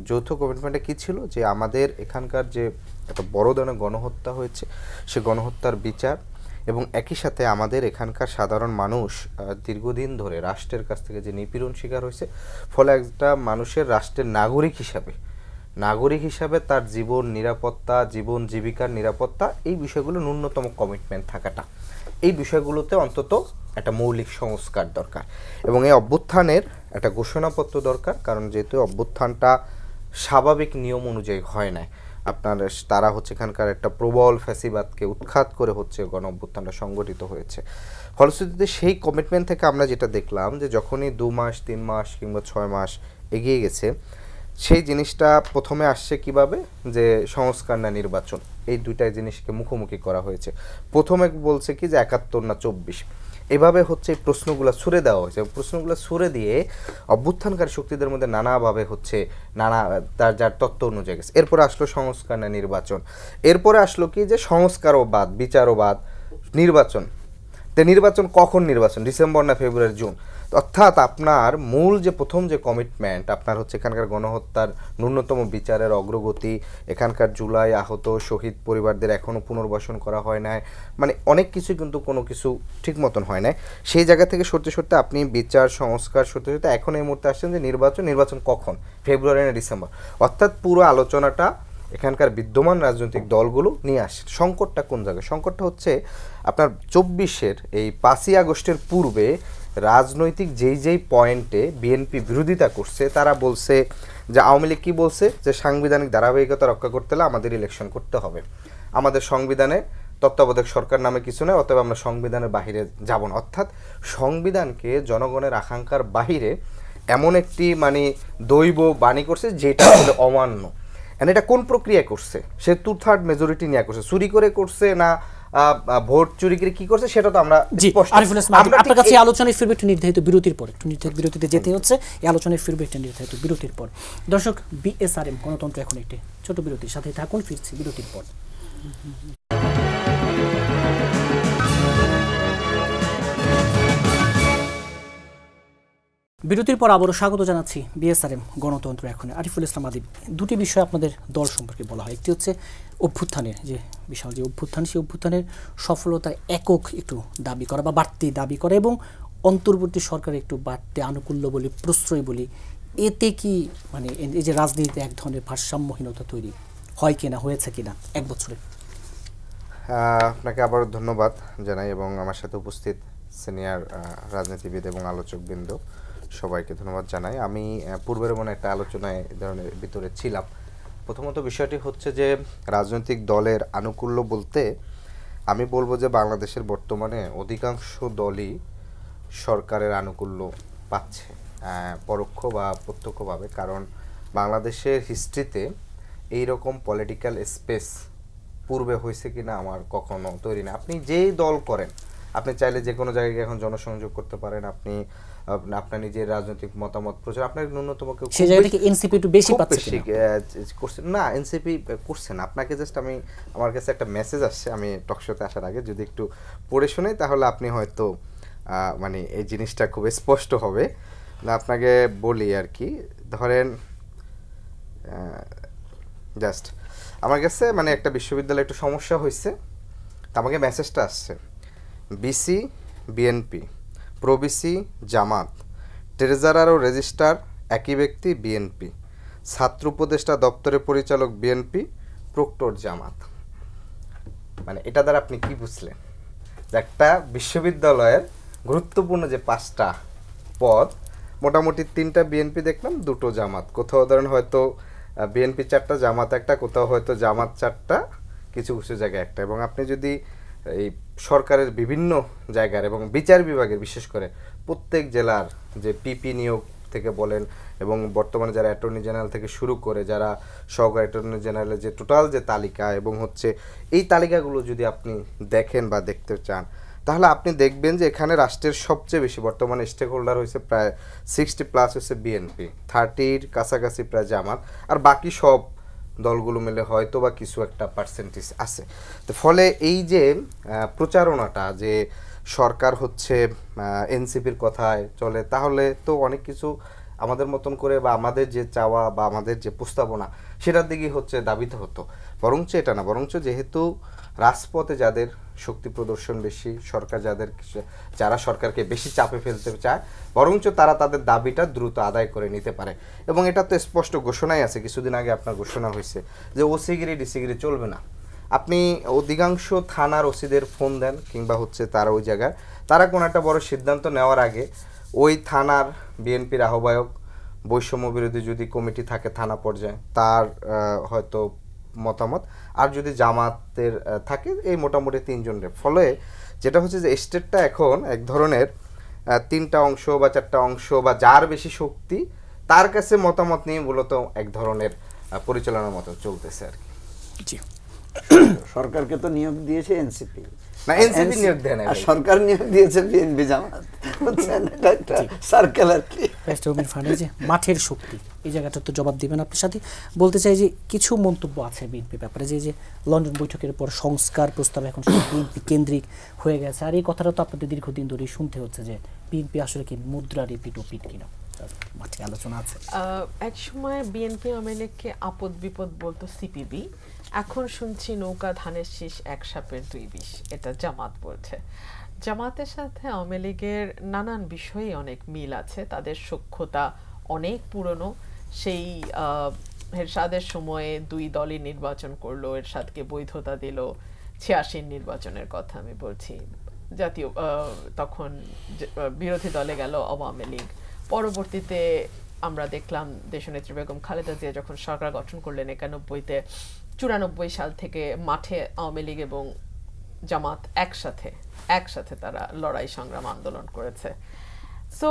যৌথ কমিটমেন্টটা কী ছিল, যে আমাদের এখানকার যে একটা বড় ধরনের গণহত্যা হয়েছে, সে গণহত্যার বিচার, এবং একই সাথে আমাদের এখানকার সাধারণ মানুষ দীর্ঘদিন ধরে রাষ্ট্রের কাছ থেকে যে নিপীড়ন শিকার হয়েছে, ফলে একটা মানুষের রাষ্ট্রের নাগরিক হিসাবে তার জীবন নিরাপত্তা, জীবন জীবিকার নিরাপত্তা, এই বিষয়গুলো ন্যূনতম কমিটমেন্ট থাকাটা, এই বিষয়গুলোতে অন্তত একটা মৌলিক সংস্কার দরকার। এবং এই অভ্যুত্থানের একটা ঘোষণাপত্র দরকার, কারণ যেহেতু অভ্যুত্থানটা স্বাভাবিক নিয়ম অনুযায়ী হয় না, আপনার তারা এখানকার একটা প্রবল ফ্যাসিবাদকে উৎখাত করে গণ অভ্যুত্থানটা সংগঠিত হয়েছে। ফলশ্রুতিতে সেই কমিটমেন্ট থেকে আমরা যেটা দেখলাম, যে যখনই 2 মাস 3 মাস কিংবা 6 মাস এগিয়ে গেছে, সেই জিনিসটা প্রথমে আসছে কিভাবে, যে সংস্কার না নির্বাচন, এই দুইটাই জিনিসকে মুখোমুখি করা হয়েছে। প্রথমে বলছে কি যে 71 না 24, এভাবে এই প্রশ্নগুলো ছুড়ে দেওয়া হয়েছে। প্রশ্নগুলো ছুড়ে দিয়ে অভ্যুত্থানকারী শক্তিদের মধ্যে নানাভাবে নানা তার যার তত্ত্ব অনুযায়ী গেছে। এরপরে আসলো সংস্কার না নির্বাচন, এরপরে আসলো কি যে সংস্কারও বাদ, বিচারও বাদ, নির্বাচন। তো নির্বাচন কখন নির্বাচন, ডিসেম্বর না ফেব্রুয়ারি জুন? অর্থাৎ আপনার মূল যে প্রথম যে কমিটমেন্ট, আপনার এখানকার গণহত্যার ন্যূনতম বিচারের অগ্রগতি, এখানকার জুলাই আহত শহীদ পরিবারদের এখনও পুনর্বাসন করা হয় নাই, মানে অনেক কিছু কিন্তু কোনো কিছু ঠিক মতন হয় নাই। সেই জায়গা থেকে সরতে আপনি বিচার সংস্কার সরতে এখন এই মুহূর্তে আসছেন যে নির্বাচন কখন, ফেব্রুয়ারি না ডিসেম্বর? অর্থাৎ পুরো আলোচনাটা এখানকার বিদ্যমান রাজনৈতিক দলগুলো নিয়ে আসছে। সংকটটা কোন জায়গায়? সংকটটা আপনার 24-এর এই 5ই আগস্টের পূর্বে রাজনৈতিক যেই পয়েন্টে বিএনপি বিরোধিতা করছে, তারা বলছে যে আওয়ামী লীগ কি বলছে যে সাংবিধানিক ধারাবাহিকতা রক্ষা করতে হলে আমাদের ইলেকশন করতে হবে, আমাদের সংবিধানে তত্ত্বাবধায়ক সরকার নামে কিছু নেই, অতএব আমরা সংবিধানের বাহিরে যাব না। অর্থাৎ সংবিধানকে জনগণের আকাঙ্ক্ষার বাহিরে এমন একটি মানে দৈব বাণী করছে যেটা আসলে অমান্য। এটা কোন প্রক্রিয়া করছে? সে 2/3 মেজরিটি নিয়ে করছে, চুরি করে করছে না ভোট চুরি করে কি করছে সেটা তো আমরা স্পষ্ট। আপনার কাছে আলোচনায় ফিরবে একটু নির্ধারিত বিরতির পর, একটু নির্ধারিত বিরতিতে যেতে হচ্ছে, এই আলোচনায় ফিরবে একটু নির্ধারিত বিরতির পর। দর্শক, বিএসআরএম গণতন্ত্র এখন একটি ছোট বিরতির সাথে থাকুন, ফিরছি বিরতির পর। বিরতির পর আবারও স্বাগত জানাচ্ছি বিএসআরএম গণতন্ত্র এখন। আরিফুল ইসলাম আদিব, দুটি বিষয় আপনাদের দল সম্পর্কে বলা হয়। একটি হচ্ছে অভ্যুত্থানের যে বিশাল যে অভ্যুত্থান, সেই অভ্যুত্থানের সফলতার একক একটু দাবি করা বা বাড়তি দাবি করা, এবং অন্তর্বর্তী সরকার একটু বাড়তি আনুকূল্য বলি, প্রশ্রয় বলি। এতে কি মানে এই যে রাজনীতিতে এক ধরনের ভারসাম্যহীনতা তৈরি হয় কিনা, হয়েছে কিনা এক বছরে? আপনাকে আবারও ধন্যবাদ জানাই এবং আমার সাথে উপস্থিত সিনিয়র রাজনীতিবিদ এবং আলোচকবৃন্দ সবাইকে ধন্যবাদ জানাই। আমি পূর্বের মনে একটা আলোচনায় এই ধরনের ভিতরে ছিলাম। প্রথমত বিষয়টি হচ্ছে যে রাজনৈতিক দলের আনুকূল্য বলতে আমি বলবো যে বাংলাদেশের বর্তমানে অধিকাংশ দলই সরকারের আনুকূল্য পাচ্ছে, পরোক্ষ বা প্রত্যক্ষভাবে। কারণ বাংলাদেশের হিস্ট্রিতে এইরকম পলিটিক্যাল স্পেস পূর্বে হয়েছে কিনা আমার কখনো তৈরি না। আপনি যেই দল করেন, আপনি চাইলে যে কোনো জায়গায় এখন জনসংযোগ করতে পারেন, আপনি আপনার নিজের রাজনৈতিক মতামত প্রচার, আপনার ন্যূনতম সেই জায়গা থেকে এনসিপি একটু বেশি পাচ্ছে করছেন না, এনসিপি করছেন। আপনাকে জাস্ট আমার কাছে একটা মেসেজ আসছে, আমি টকশোতে আসার আগে যদি একটু পড়ে শুনি তাহলে আপনি হয়তো মানে এই জিনিসটা খুব স্পষ্ট হবে। না আপনাকে বলি আর কি, ধরেন জাস্ট আমার কাছে মানে একটা বিশ্ববিদ্যালয়ে একটু সমস্যা হয়েছে, আমাকে মেসেজটা আসছে, বিসি বিএনপি, প্রবিসি জামাত, ট্রেজারার ও রেজিস্ট্রার একই ব্যক্তি বিএনপি, ছাত্র উপদেষ্টা দপ্তরের পরিচালক বিএনপি, প্রক্টর জামাত। মানে এটা দ্বারা আপনি কি বুঝলেন যে একটা বিশ্ববিদ্যালয়ের গুরুত্বপূর্ণ যে 5টা পদ, মোটামুটি 3টা বিএনপি দেখলাম, 2টো জামাত। কোথাও ধরেন হয়তো বিএনপি 4টা, জামাত 1টা, কোথাও হয়তো জামাত 4টা, কিছু কিছু জায়গায় 1টা। এবং আপনি যদি এই সরকারের বিভিন্ন জায়গার এবং বিচার বিভাগের বিশেষ করে প্রত্যেক জেলার যে পিপি নিয়োগ থেকে বলেন এবং বর্তমানে যারা অ্যাটর্নি জেনারেল থেকে শুরু করে যারা সহকারী অ্যাটর্নি জেনারেলের যে টোটাল যে তালিকা, এবং হচ্ছে এই তালিকাগুলো যদি আপনি দেখেন বা দেখতে চান তাহলে আপনি দেখবেন যে এখানে রাষ্ট্রের সবচেয়ে বেশি বর্তমানে স্টেক হোল্ডার হয়েছে প্রায় 60+ হচ্ছে বিএনপি, 30-র কাছাকাছি প্রায় জামাত, আর বাকি সব দলগুলো মিলে হয়তো বা কিছু একটা পার্সেন্টেজ আছে। তো ফলে এই যে প্রচারণাটা যে সরকার হচ্ছে এনসিপির কথায় চলে, তাহলে তো অনেক কিছু আমাদের মতন করে বা আমাদের যে চাওয়া বা আমাদের যে প্রস্তাবনা সেটার দিকেই হচ্ছে দাবিত হতো। বরঞ্চ এটা না, বরঞ্চ যেহেতু রাজপথে যাদের শক্তি প্রদর্শন বেশি, সরকার যারা সরকারকে বেশি চাপে ফেলতে চায়, বরঞ্চ তারা তাদের দাবিটা দ্রুত আদায় করে নিতে পারে। এবং এটা তো স্পষ্ট ঘোষণাই আছে, কিছুদিন আগে আপনার ঘোষণা হয়েছে যে ওসিগিরি ডিসিগিরি চলবে না। আপনি অধিকাংশ থানার ওসিদের ফোন দেন কিংবা হচ্ছে তারা ওই জায়গায় তারা কোনো একটা বড় সিদ্ধান্ত নেওয়ার আগে ওই থানার বিএনপির আহ্বায়ক, বৈষম্য বিরোধী যদি কমিটি থাকে থানা পর্যায়ে তার হয়তো মতামত, আর যদি জামাতের থাকে এই মোটামুটি 3 জনের। ফলে যেটা হচ্ছে যে স্টেটটা এখন এক ধরনের 3টা অংশ বা 4টা অংশ বা যার বেশি শক্তি তার কাছে মতামত নিয়ে মূলত এক ধরনের পরিচালনার মতো চলতেছে আর কি। সরকারকে তো নিয়োগ দিয়েছে এনসিপি, না এনসিপি নিয়োগ দেয় না, সরকার নিয়োগ দিয়েছে বিএনপি জামাত। বুঝছেন, এটা একটা সার্কেল আর কি। যে মাঠের শক্তি, এই জায়গাটা তো জবাব দিবেন আপনার সাথে। বলতে চাই যে কিছু মন্তব্য আছে বিএনপি ব্যাপারে, যে লন্ডন বৈঠকের পর সংস্কার প্রস্তাব এখন বিএনপি কেন্দ্রিক হয়ে গেছে, আর এই কথাটা তো আপনাদের দীর্ঘদিন ধরেই শুনতে হচ্ছে যে বিএনপি আসলে কি মুদ্রার রিপিট ও পিট কিনা, মাঠে আলোচনা আছে। এক সময় বিএনপি আওয়ামী লীগকে আপদ বিপদ বলতো সিপিবি, এখন শুনছি নৌকা ধানের শীষ এক সাপের 2 বিষ, এটা জামাত বলছে। জামাতের সাথে আওয়ামী লীগের নানান বিষয়ে অনেক মিল আছে, তাদের সখ্যতা অনেক পুরনো। সেই এরশাদের সময়ে 2 দলই নির্বাচন করলো, এরশাদকে বৈধতা দিল। 86 নির্বাচনের কথা আমি বলছি, জাতীয় তখন বিরোধী দলে গেল আওয়ামী লীগ, পরবর্তীতে আমরা দেখলাম দেশনেত্রী বেগম খালেদা জিয়া যখন সরকার গঠন করলেন 91-তে, 94 সাল থেকে মাঠে আওয়ামী লীগ এবং জামাত একসাথে তারা লড়াই সংগ্রাম আন্দোলন করেছে। সো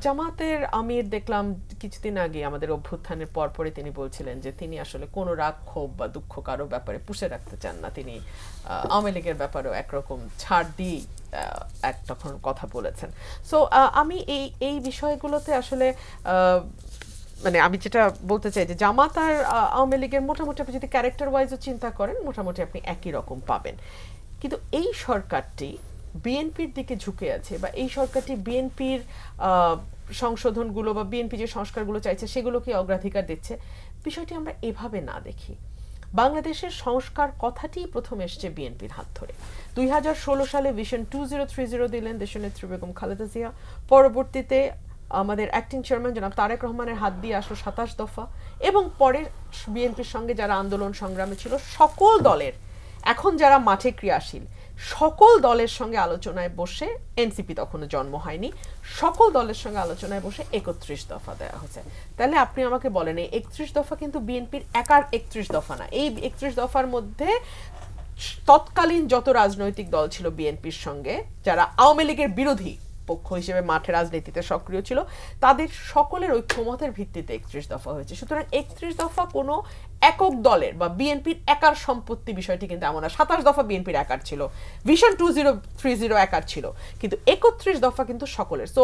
জামাতের আমির দেখলাম কিছুদিন আগে আমাদের অভ্যুত্থানের পরপরই তিনি বলছিলেন যে তিনি আসলে কোনো রাগ ক্ষোভ বা দুঃখ কারো ব্যাপারে পুষে রাখতে চান না, তিনি আওয়ামী লীগের ব্যাপারেও একরকম ছাড় দিয়ে তখন কথা বলেছেন। সো আমি এই বিষয়গুলোতে আসলে মানে আমি যেটা বলতে চাই যে জামাত আর আওয়ামী লীগের মোটামুটি আপনি যদি ক্যারেক্টার ওয়াইজও চিন্তা করেন মোটামুটি আপনি একই রকম পাবেন, কিন্তু এই সরকারটি বিএনপির দিকে ঝুঁকে আছে বা এই সরকারটি বিএনপির সংশোধনগুলো বা বিএনপি যে সংস্কারগুলো চাইছে সেগুলোকে অগ্রাধিকার দিচ্ছে, বিষয়টি আমরা এভাবে না দেখি। বাংলাদেশের সংস্কার কথাটি প্রথম এসছে বিএনপির হাত ধরে। 2016 সালে ভিশন 2030 দিলেন দেশনেত্রী বেগম খালেদা জিয়া, পরবর্তীতে আমাদের অ্যাক্টিং চেয়ারম্যান জনাব তারেক রহমানের হাত দিয়ে আসলো 27 দফা, এবং পরে বিএনপির সঙ্গে যারা আন্দোলন সংগ্রামে ছিল সকল দলের, এখন যারা মাঠে ক্রিয়াশীল সকল দলের সঙ্গে আলোচনায় বসে, এনসিপি তখনও জন্ম হয়নি, সকল দলের সঙ্গে আলোচনায় বসে 31 দফা দেওয়া হয়েছে। তাহলে আপনি আমাকে বলেন এই 31 দফা কিন্তু বিএনপির একার 31 দফা না, এই 31 দফার মধ্যে তৎকালীন যত রাজনৈতিক দল ছিল বিএনপির সঙ্গে, যারা আওয়ামী লীগের বিরোধী পক্ষ হিসেবে মাঠে রাজনীতিতে সক্রিয় ছিল, তাদের সকলের ঐক্যমতের ভিত্তিতে 31 দফা হয়েছে। সুতরাং 31 দফা কোনো একক দলের বা বিএনপির একার সম্পত্তি বিষয়টি কিন্তু এমন না। 27 দফা বিএনপির একার ছিল, ভিশন 2030 একার ছিল, কিন্তু 31 দফা কিন্তু সকলের। সো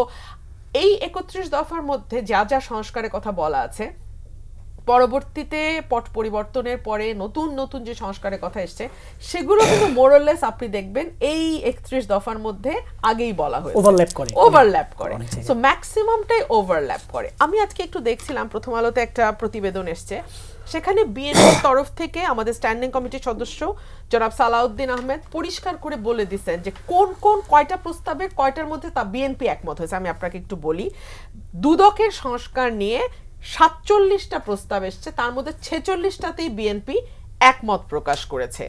এই 31 দফার মধ্যে যা যা সংস্কারের কথা বলা আছে, পরবর্তীতে পট পরিবর্তনের পরে নতুন নতুন যে সংস্কারের কথা এসছে সেগুলো কিন্তু মোরলেস আপনি দেখবেন এই 31 দফার মধ্যে আগেই বলা হয়েছে, ওভারল্যাপ করে। সো ম্যাক্সিমামটাই ওভারল্যাপ করে। আমি আজকে একটু দেখছিলাম, প্রথম আলোতে একটা প্রতিবেদন এসছে, সেখানে বিএনপির তরফ থেকে আমাদের স্ট্যান্ডিং কমিটির সদস্য জনাব সালাউদ্দিন আহমেদ পরিষ্কার করে বলে দিচ্ছেন যে কোন কোন কয়টা প্রস্তাবের কয়টার মধ্যে তা বিএনপি একমত হয়েছে। আমি আপনাকে একটু বলি, দুদকের সংস্কার নিয়ে 47টা প্রস্তাব এসছে, তার মধ্যে 46টাতেই বিএনপি একমত প্রকাশ করেছে।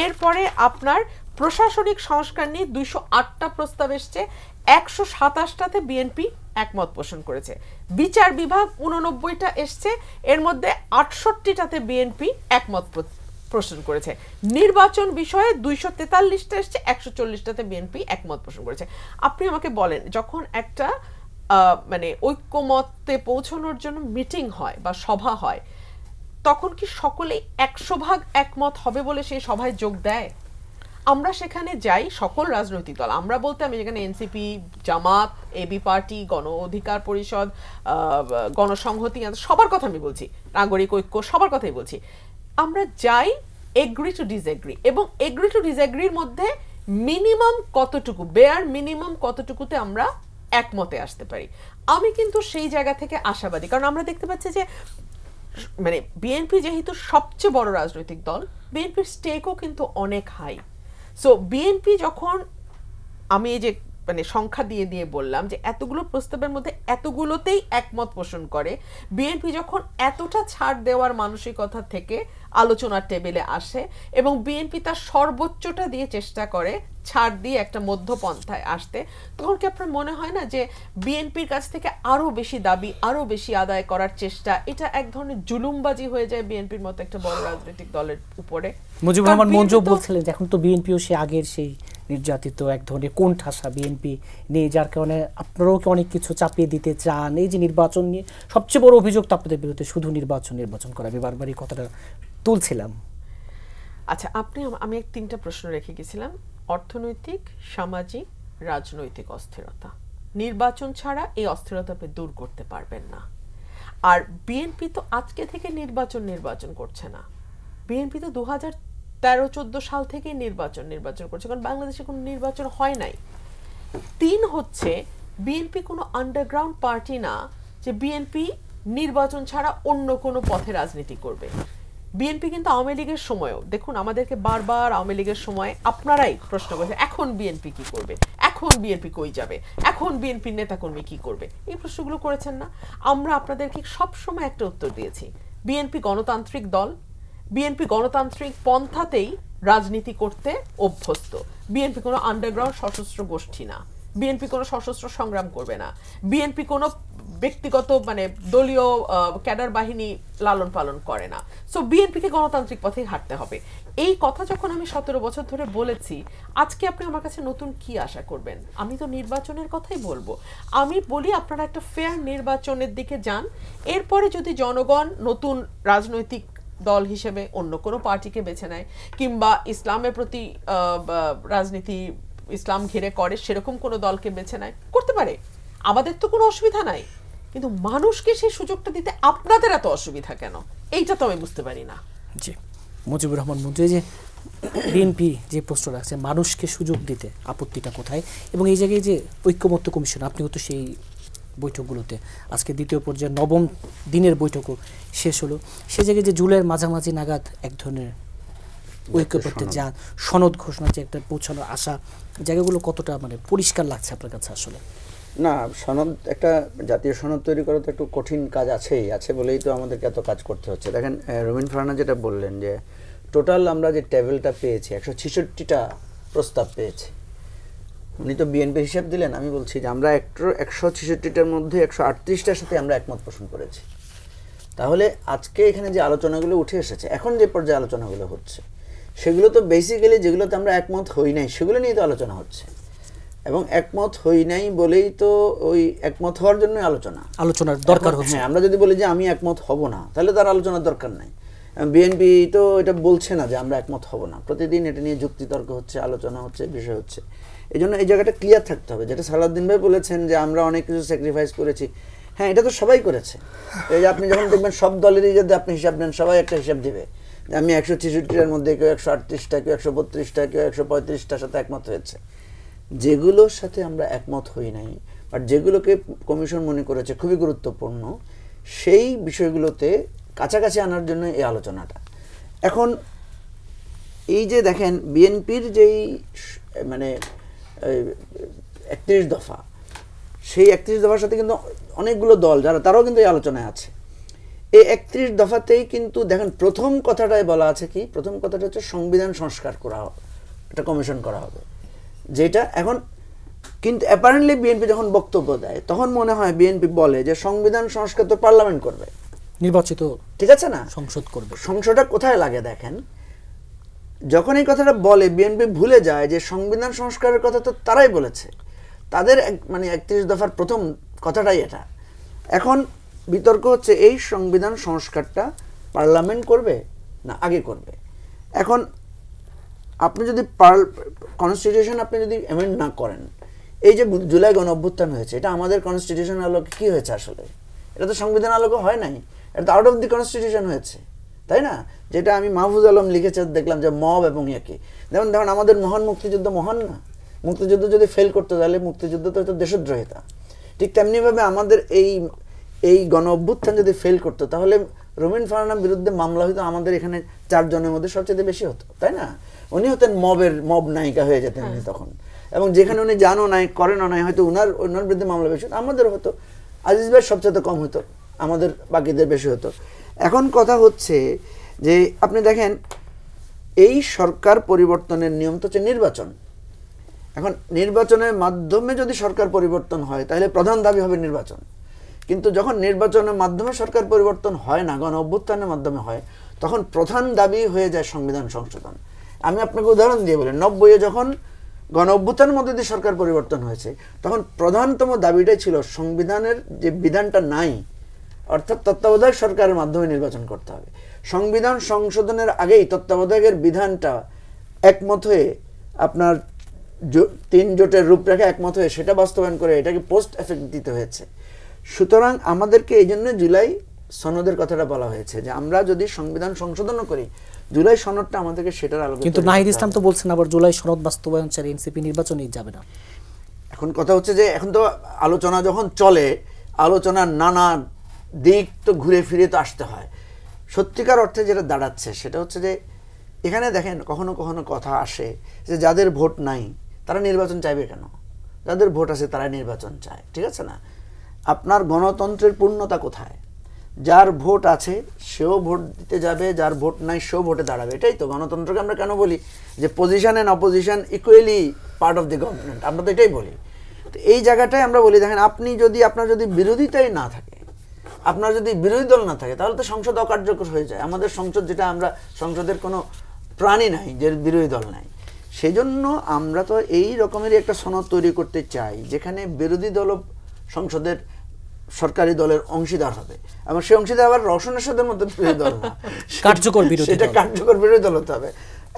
এরপরে আপনার প্রশাসনিক সংস্কার নিয়ে 208টা প্রস্তাব এসছে, 127টাতে বিএনপি একমত পোষণ করেছে। বিচার বিভাগ 89টা এসছে, এর মধ্যে 68টাতে বিএনপি একমত পোষণ করেছে। নির্বাচন বিষয়ে 243টা এসছে, 140টাতে বিএনপি একমত পোষণ করেছে। আপনি আমাকে বলেন, যখন একটা মানে ঐক্যমতে পৌঁছানোর জন্য মিটিং হয় বা সভা হয়, তখন কি সকলেই 100% একমত হবে বলে সেই সভায় যোগ দেয়? আমরা সেখানে যাই সকল রাজনৈতিক দল, আমরা বলতে আমি যেখানে এনসিপি, জামাত, এবি পার্টি, গণ অধিকার পরিষদ, গণসংহতি, সবার কথা আমি বলছি, নাগরিক ঐক্য, সবার কথাই বলছি, আমরা যাই এগ্রি টু ডিসএগ্রি, এবং এগ্রি টু ডিসএগ্রির মধ্যে মিনিমাম কতটুকু, বেয়ার মিনিমাম কতটুকুতে আমরা একমতে আসতে পারি। আমি কিন্তু সেই জায়গা থেকে আশাবাদী, কারণ আমরা দেখতে পাচ্ছি যে মানে বিএনপি যেহেতু সবচেয়ে বড় রাজনৈতিক দল, বিএনপির স্টেকও কিন্তু অনেক হাই। সো বিএনপি যখন, আমি এই যে মানে সংখ্যা দিয়ে দিয়ে বললাম যে এতগুলো প্রস্তাবের মধ্যে এতগুলোতেই একমত পোষণ করে, বিএনপি যখন এতটা ছাড় দেওয়ার মানসিকতা থেকে আলোচনার টেবিলে আসে এবং বিএনপি তার সর্বোচ্চটা দিয়ে চেষ্টা করে ছাড় দিয়ে একটা মধ্যপন্থায় আসতে, তখন কি আপনার মনে হয় না যে বিএনপির কাছ থেকে আরো বেশি দাবি, আরো বেশি আদায় করার চেষ্টা, এটা এক ধরনের জুলুমবাজি হয়ে যায় বিএনপির মতো একটা বড় রাজনৈতিক দলের উপরে? মুজিবুর রহমান মঞ্জু বলছিলেন যে এখন তো বিএনপিও সে আগের সেই নির্যাতিত এক ধরনের কোণঠাসা বিএনপি নেই, যার কারণে আপনারাও কি অনেক কিছু চাপিয়ে দিতে চান। এই যে নির্বাচন নিয়ে সবচেয়ে বড় অভিযোগ তো আপনাদের বিরুদ্ধে শুধু নির্বাচন করা, আমি বারবারই কথাটা তুলছিলাম। আচ্ছা, আমি 3টা প্রশ্ন রেখে গেছিলাম, অর্থনৈতিক, সামাজিক, রাজনৈতিক অস্থিরতা। নির্বাচন ছাড়া এই অস্থিরতা আপনি দূর করতে পারবেন না। আর বিএনপি তো আজকে থেকে নির্বাচন করছে না, বিএনপি তো 2013-14 সাল থেকে নির্বাচন করছে, কারণ বাংলাদেশে কোনো নির্বাচন হয় নাই। 3 হচ্ছে বিএনপি কোনো আন্ডারগ্রাউন্ড পার্টি না যে বিএনপি নির্বাচন ছাড়া অন্য কোনো পথে রাজনীতি করবে। বিএনপি কিন্তু আওয়ামী লীগের সময়ও, দেখুন আমাদেরকে বারবার আওয়ামী লীগের সময় আপনারাই প্রশ্ন করেছেন, এখন বিএনপি কি করবে, এখন বিএনপি কই যাবে, এখন বিএনপির নেতাকর্মী কি করবে, এই প্রশ্নগুলো করেছেন না? আমরা আপনাদেরকে সবসময় একটা উত্তর দিয়েছি, বিএনপি গণতান্ত্রিক দল, বিএনপি গণতান্ত্রিক পন্থাতেই রাজনীতি করতে অভ্যস্ত। বিএনপি কোনো আন্ডারগ্রাউন্ড সশস্ত্র গোষ্ঠী না, বিএনপি কোনো সশস্ত্র সংগ্রাম করবে না, বিএনপি কোনো ব্যক্তিগত মানে দলীয় ক্যাডার বাহিনী লালন পালন করে না। সো বিএনপিকে গণতান্ত্রিক পথে হাঁটতে হবে। এই কথা যখন আমি 17 বছর ধরে বলেছি, আজকে আপনি আমার কাছে নতুন কি আশা করবেন? আমি তো নির্বাচনের কথাই বলবো। আমি বলি আপনারা একটা ফেয়ার নির্বাচনের দিকে যান, এরপরে যদি জনগণ নতুন রাজনৈতিক দল হিসেবে অন্য কোনো পার্টিকে বেছে নেয় কিংবা ইসলামের প্রতি রাজনীতি ইসলাম ঘিরে করে সেরকম কোনো দলকে বেছে নেয়, করতে পারে, আমাদের তো কোনো অসুবিধা নাই। কিন্তু মানুষকে সেই সুযোগটা দিতে আপনাদের এত অসুবিধা কেন, এইটা তো আমি বুঝতে পারি না। জি, মুজিবুর রহমান মঞ্জু, যে বিএনপি যে প্রশ্ন রাখছে মানুষকে সুযোগ দিতে আপত্তিটা কোথায়, এবং এই জায়গায় যে ঐক্যমত্য কমিশন, আপনিও তো সেই বৈঠকগুলোতে, আজকে দ্বিতীয় পর্যায়ে 9ম দিনের বৈঠকও শেষ হলো, সে জায়গায় যে জুলাইয়ের মাঝামাঝি নাগাদ এক ধরনের ঐক্যপত্রে যা সনদ ঘোষণা যে একটা পৌঁছানোর আশা, জায়গাগুলো কতটা মানে পরিষ্কার লাগছে আপনার কাছে? আসলে না, সনদ, একটা জাতীয় সনদ তৈরি করা তো একটু কঠিন কাজ আছে বলেই তো আমাদেরকে এত কাজ করতে হচ্ছে। দেখেন রবিন ফারহানা যেটা বললেন যে টোটাল আমরা যে টেবিলটা পেয়েছি 166টা প্রস্তাব পেয়েছি, উনি তো বিএনপি হিসাব দিলেন, আমি বলছি যে আমরা 166টার মধ্যে 138টার সাথে আমরা একমত পোষণ করেছি। তাহলে আজকে এখানে যে আলোচনাগুলো উঠে এসেছে, এখন যে পর্যায়ে আলোচনাগুলো হচ্ছে, সেগুলো তো বেসিক্যালি যেগুলোতে আমরা একমত হই নাই সেগুলো নিয়ে তো আলোচনা হচ্ছে, এবং একমত হই নাই বলেই তো ওই একমত হওয়ার জন্য আলোচনার দরকার হচ্ছে। হ্যাঁ, আমরা যদি বলি যে আমি একমত হব না, তাহলে তার আলোচনার দরকার নাই। বিএনপি তো এটা বলছে না যে আমরা একমত হব না, প্রতিদিন এটা নিয়ে যুক্তিতর্ক হচ্ছে, আলোচনা হচ্ছে, বিষয় হচ্ছে। এই জন্য এই জায়গাটা ক্লিয়ার থাকতে হবে। যেটা সালাউদ্দিন ভাই বলেছেন যে আমরা অনেক কিছু স্যাক্রিফাইস করেছি, হ্যাঁ এটা তো সবাই করেছে। এই যে আপনি যখন দেখবেন সব দলেরই যদি আপনি হিসাব নেন, সবাই একটা হিসাব দিবে যে আমি 166টার মধ্যে কেউ 138টা, কেউ 132টা, কেউ 135টার সাথে একমত হয়েছে। যেগুলোর সাথে আমরা একমত হই নাই, বাট যেগুলোকে কমিশন মনে করেছে খুবই গুরুত্বপূর্ণ, সেই বিষয়গুলোতে কাছাকাছি আনার জন্য এই আলোচনাটা। এখন এই যে দেখেন বিএনপির যেই মানে 31 দফা, সেই 31 দফার সাথে কিন্তু অনেকগুলো দল যারা, তারাও কিন্তু এই আলোচনায় আছে। এই 31 দফাতেই কিন্তু দেখেন প্রথম কথাটাই বলা আছে কি, প্রথম কথাটা হচ্ছে সংবিধান সংস্কার করা হবে, একটা কমিশন করা হবে, যেটা এখন কিন্তু অ্যাপারেন্টলি বিএনপি যখন বক্তব্য দেয় তখন মনে হয় বিএনপি বলে যে সংবিধান সংস্কার তো পার্লামেন্ট করবে, নির্বাচিত, ঠিক আছে না, সংসদ করবে। সংসদটা কোথায় লাগে দেখেন, যখন এই কথাটা বলে বিএনপি ভুলে যায় যে সংবিধান সংস্কারের কথা তো তারাই বলেছে, তাদের মানে 31 দফার প্রথম কথাটাই এটা। এখন বিতর্ক হচ্ছে এই সংবিধান সংস্কারটা পার্লামেন্ট করবে না আগে করবে। এখন আপনি যদি কনস্টিটিউশন আপনি যদি অ্যামেন্ড না করেন, এই যে জুলাই গণ অভ্যুত্থান হয়েছে, এটা আমাদের কনস্টিটিউশন আলোকে কি হয়েছে? আসলে এটা তো সংবিধান আলোকে হয় নাই, এটা তো আউট অফ দি কনস্টিটিউশন হয়েছে, তাই না? যেটা আমি মাহফুজ আলম লিখেছে দেখলাম যে মব এবং কি, যেমন ধরুন আমাদের মহান মুক্তিযুদ্ধ মহান না, মুক্তিযুদ্ধ যদি ফেল করতে তাহলে মুক্তিযুদ্ধ তো হয়তো দেশদ্রোহিতা। ঠিক তেমনিভাবে আমাদের এই গণ অভ্যুত্থান যদি ফেল করতো তাহলে রবিন ফারহানার বিরুদ্ধে মামলা হয়তো আমাদের এখানে 4 জনের মধ্যে সবচেয়ে বেশি হতো, তাই না? উনি হতেন মব নায়িকা হয়ে যেতেন উনি তখন, এবং যেখানে উনি জানো নাই করেনও নাই, হয়তো ওনার বিরুদ্ধে মামলা বেশি হতো, আমাদের হতো, আজিজ ভাই সবচেয়ে কম হতো, আমাদের বাকিদের বেশি হতো। এখন কথা হচ্ছে যে আপনি দেখেন এই সরকার পরিবর্তনের নিয়ম তো হচ্ছে নির্বাচন। এখন নির্বাচনের মাধ্যমে যদি সরকার পরিবর্তন হয় তাহলে প্রধান দাবি হবে নির্বাচন, কিন্তু যখন নির্বাচনের মাধ্যমে সরকার পরিবর্তন হয় না, গণ অভ্যুত্থানের মাধ্যমে হয়, তখন প্রধান দাবি হয়ে যায় সংবিধান সংশোধন। আমি আপনাকে উদাহরণ দিয়ে বলি, 90-এ যখন গণ অভ্যুত্থানের মধ্যে দিয়ে সরকার পরিবর্তন হয়েছে, তখন প্রধানতম দাবিটাই ছিল সংবিধানের যে বিধানটা নাই, অর্থাৎ তত্ত্বাবধায়ক সরকারের মাধ্যমে নির্বাচন করতে হবে। সংবিধান সংশোধনের আগেই তত্ত্বাবধায়কের বিধানটা একমত হয়ে আপনার 3 জোটের রূপরেখা একমত হয়ে সেটা বাস্তবায়ন করে এটাকে পোস্ট এফেক্ট দিতে হয়েছে। সুতরাং আমাদেরকে এই জন্য জুলাই সনদের কথাটা বলা হয়েছে যে আমরা যদি সংবিধান সংশোধনও করি, জুলাই সনদটা আমাদেরকে সেটার আলোকে। কিন্তু নাহিদ ইসলাম তো বলছেন আবার জুলাই সনদ বাস্তবায়ন ছাড়া এনসিপি নির্বাচনেই যাবে না। এখন কথা হচ্ছে যে এখন তো আলোচনা যখন চলে, আলোচনার নানা দিক তো ঘুরে ফিরে তো আসতে হয়। সত্যিকার অর্থে যেটা দাঁড়াচ্ছে সেটা হচ্ছে যে এখানে দেখেন কখনো কখনো কথা আসে যে যাদের ভোট নাই তারা নির্বাচন চাইবে কেন, যাদের ভোট আছে তারা নির্বাচন চায়, ঠিক আছে না? আপনার গণতন্ত্রের পূর্ণতা কোথায়? যার ভোট আছে সেও ভোট দিতে যাবে, যার ভোট নাই সেও ভোটে দাঁড়াবে। এটাই তো গণতন্ত্রকে আমরা কেন বলি যে position and opposition equally part of the government, আমরা তো এটাই বলি। তো এই জায়গাটায় আমরা বলি দেখেন আপনার যদি বিরোধিতাই না থাকে, আপনার যদি বিরোধী দল না থাকে, তাহলে তো সংসদ অকার্যকর হয়ে যায়। আমাদের সংসদ যেটা, আমরা সংসদের কোনো প্রাণী নাই যে বিরোধী দল নাই। সেই জন্য আমরা তো এই রকমেরই একটা সনদ তৈরি করতে চাই যেখানে বিরোধী দল সংসদের সরকারি দলের অংশীদার হবে, এবং সেই অংশীদার আবার রওশন এরশাদের মধ্যে বিরোধী দল না, কার্যকর বিরোধী, সেটা কার্যকর বিরোধী দল হতে হবে।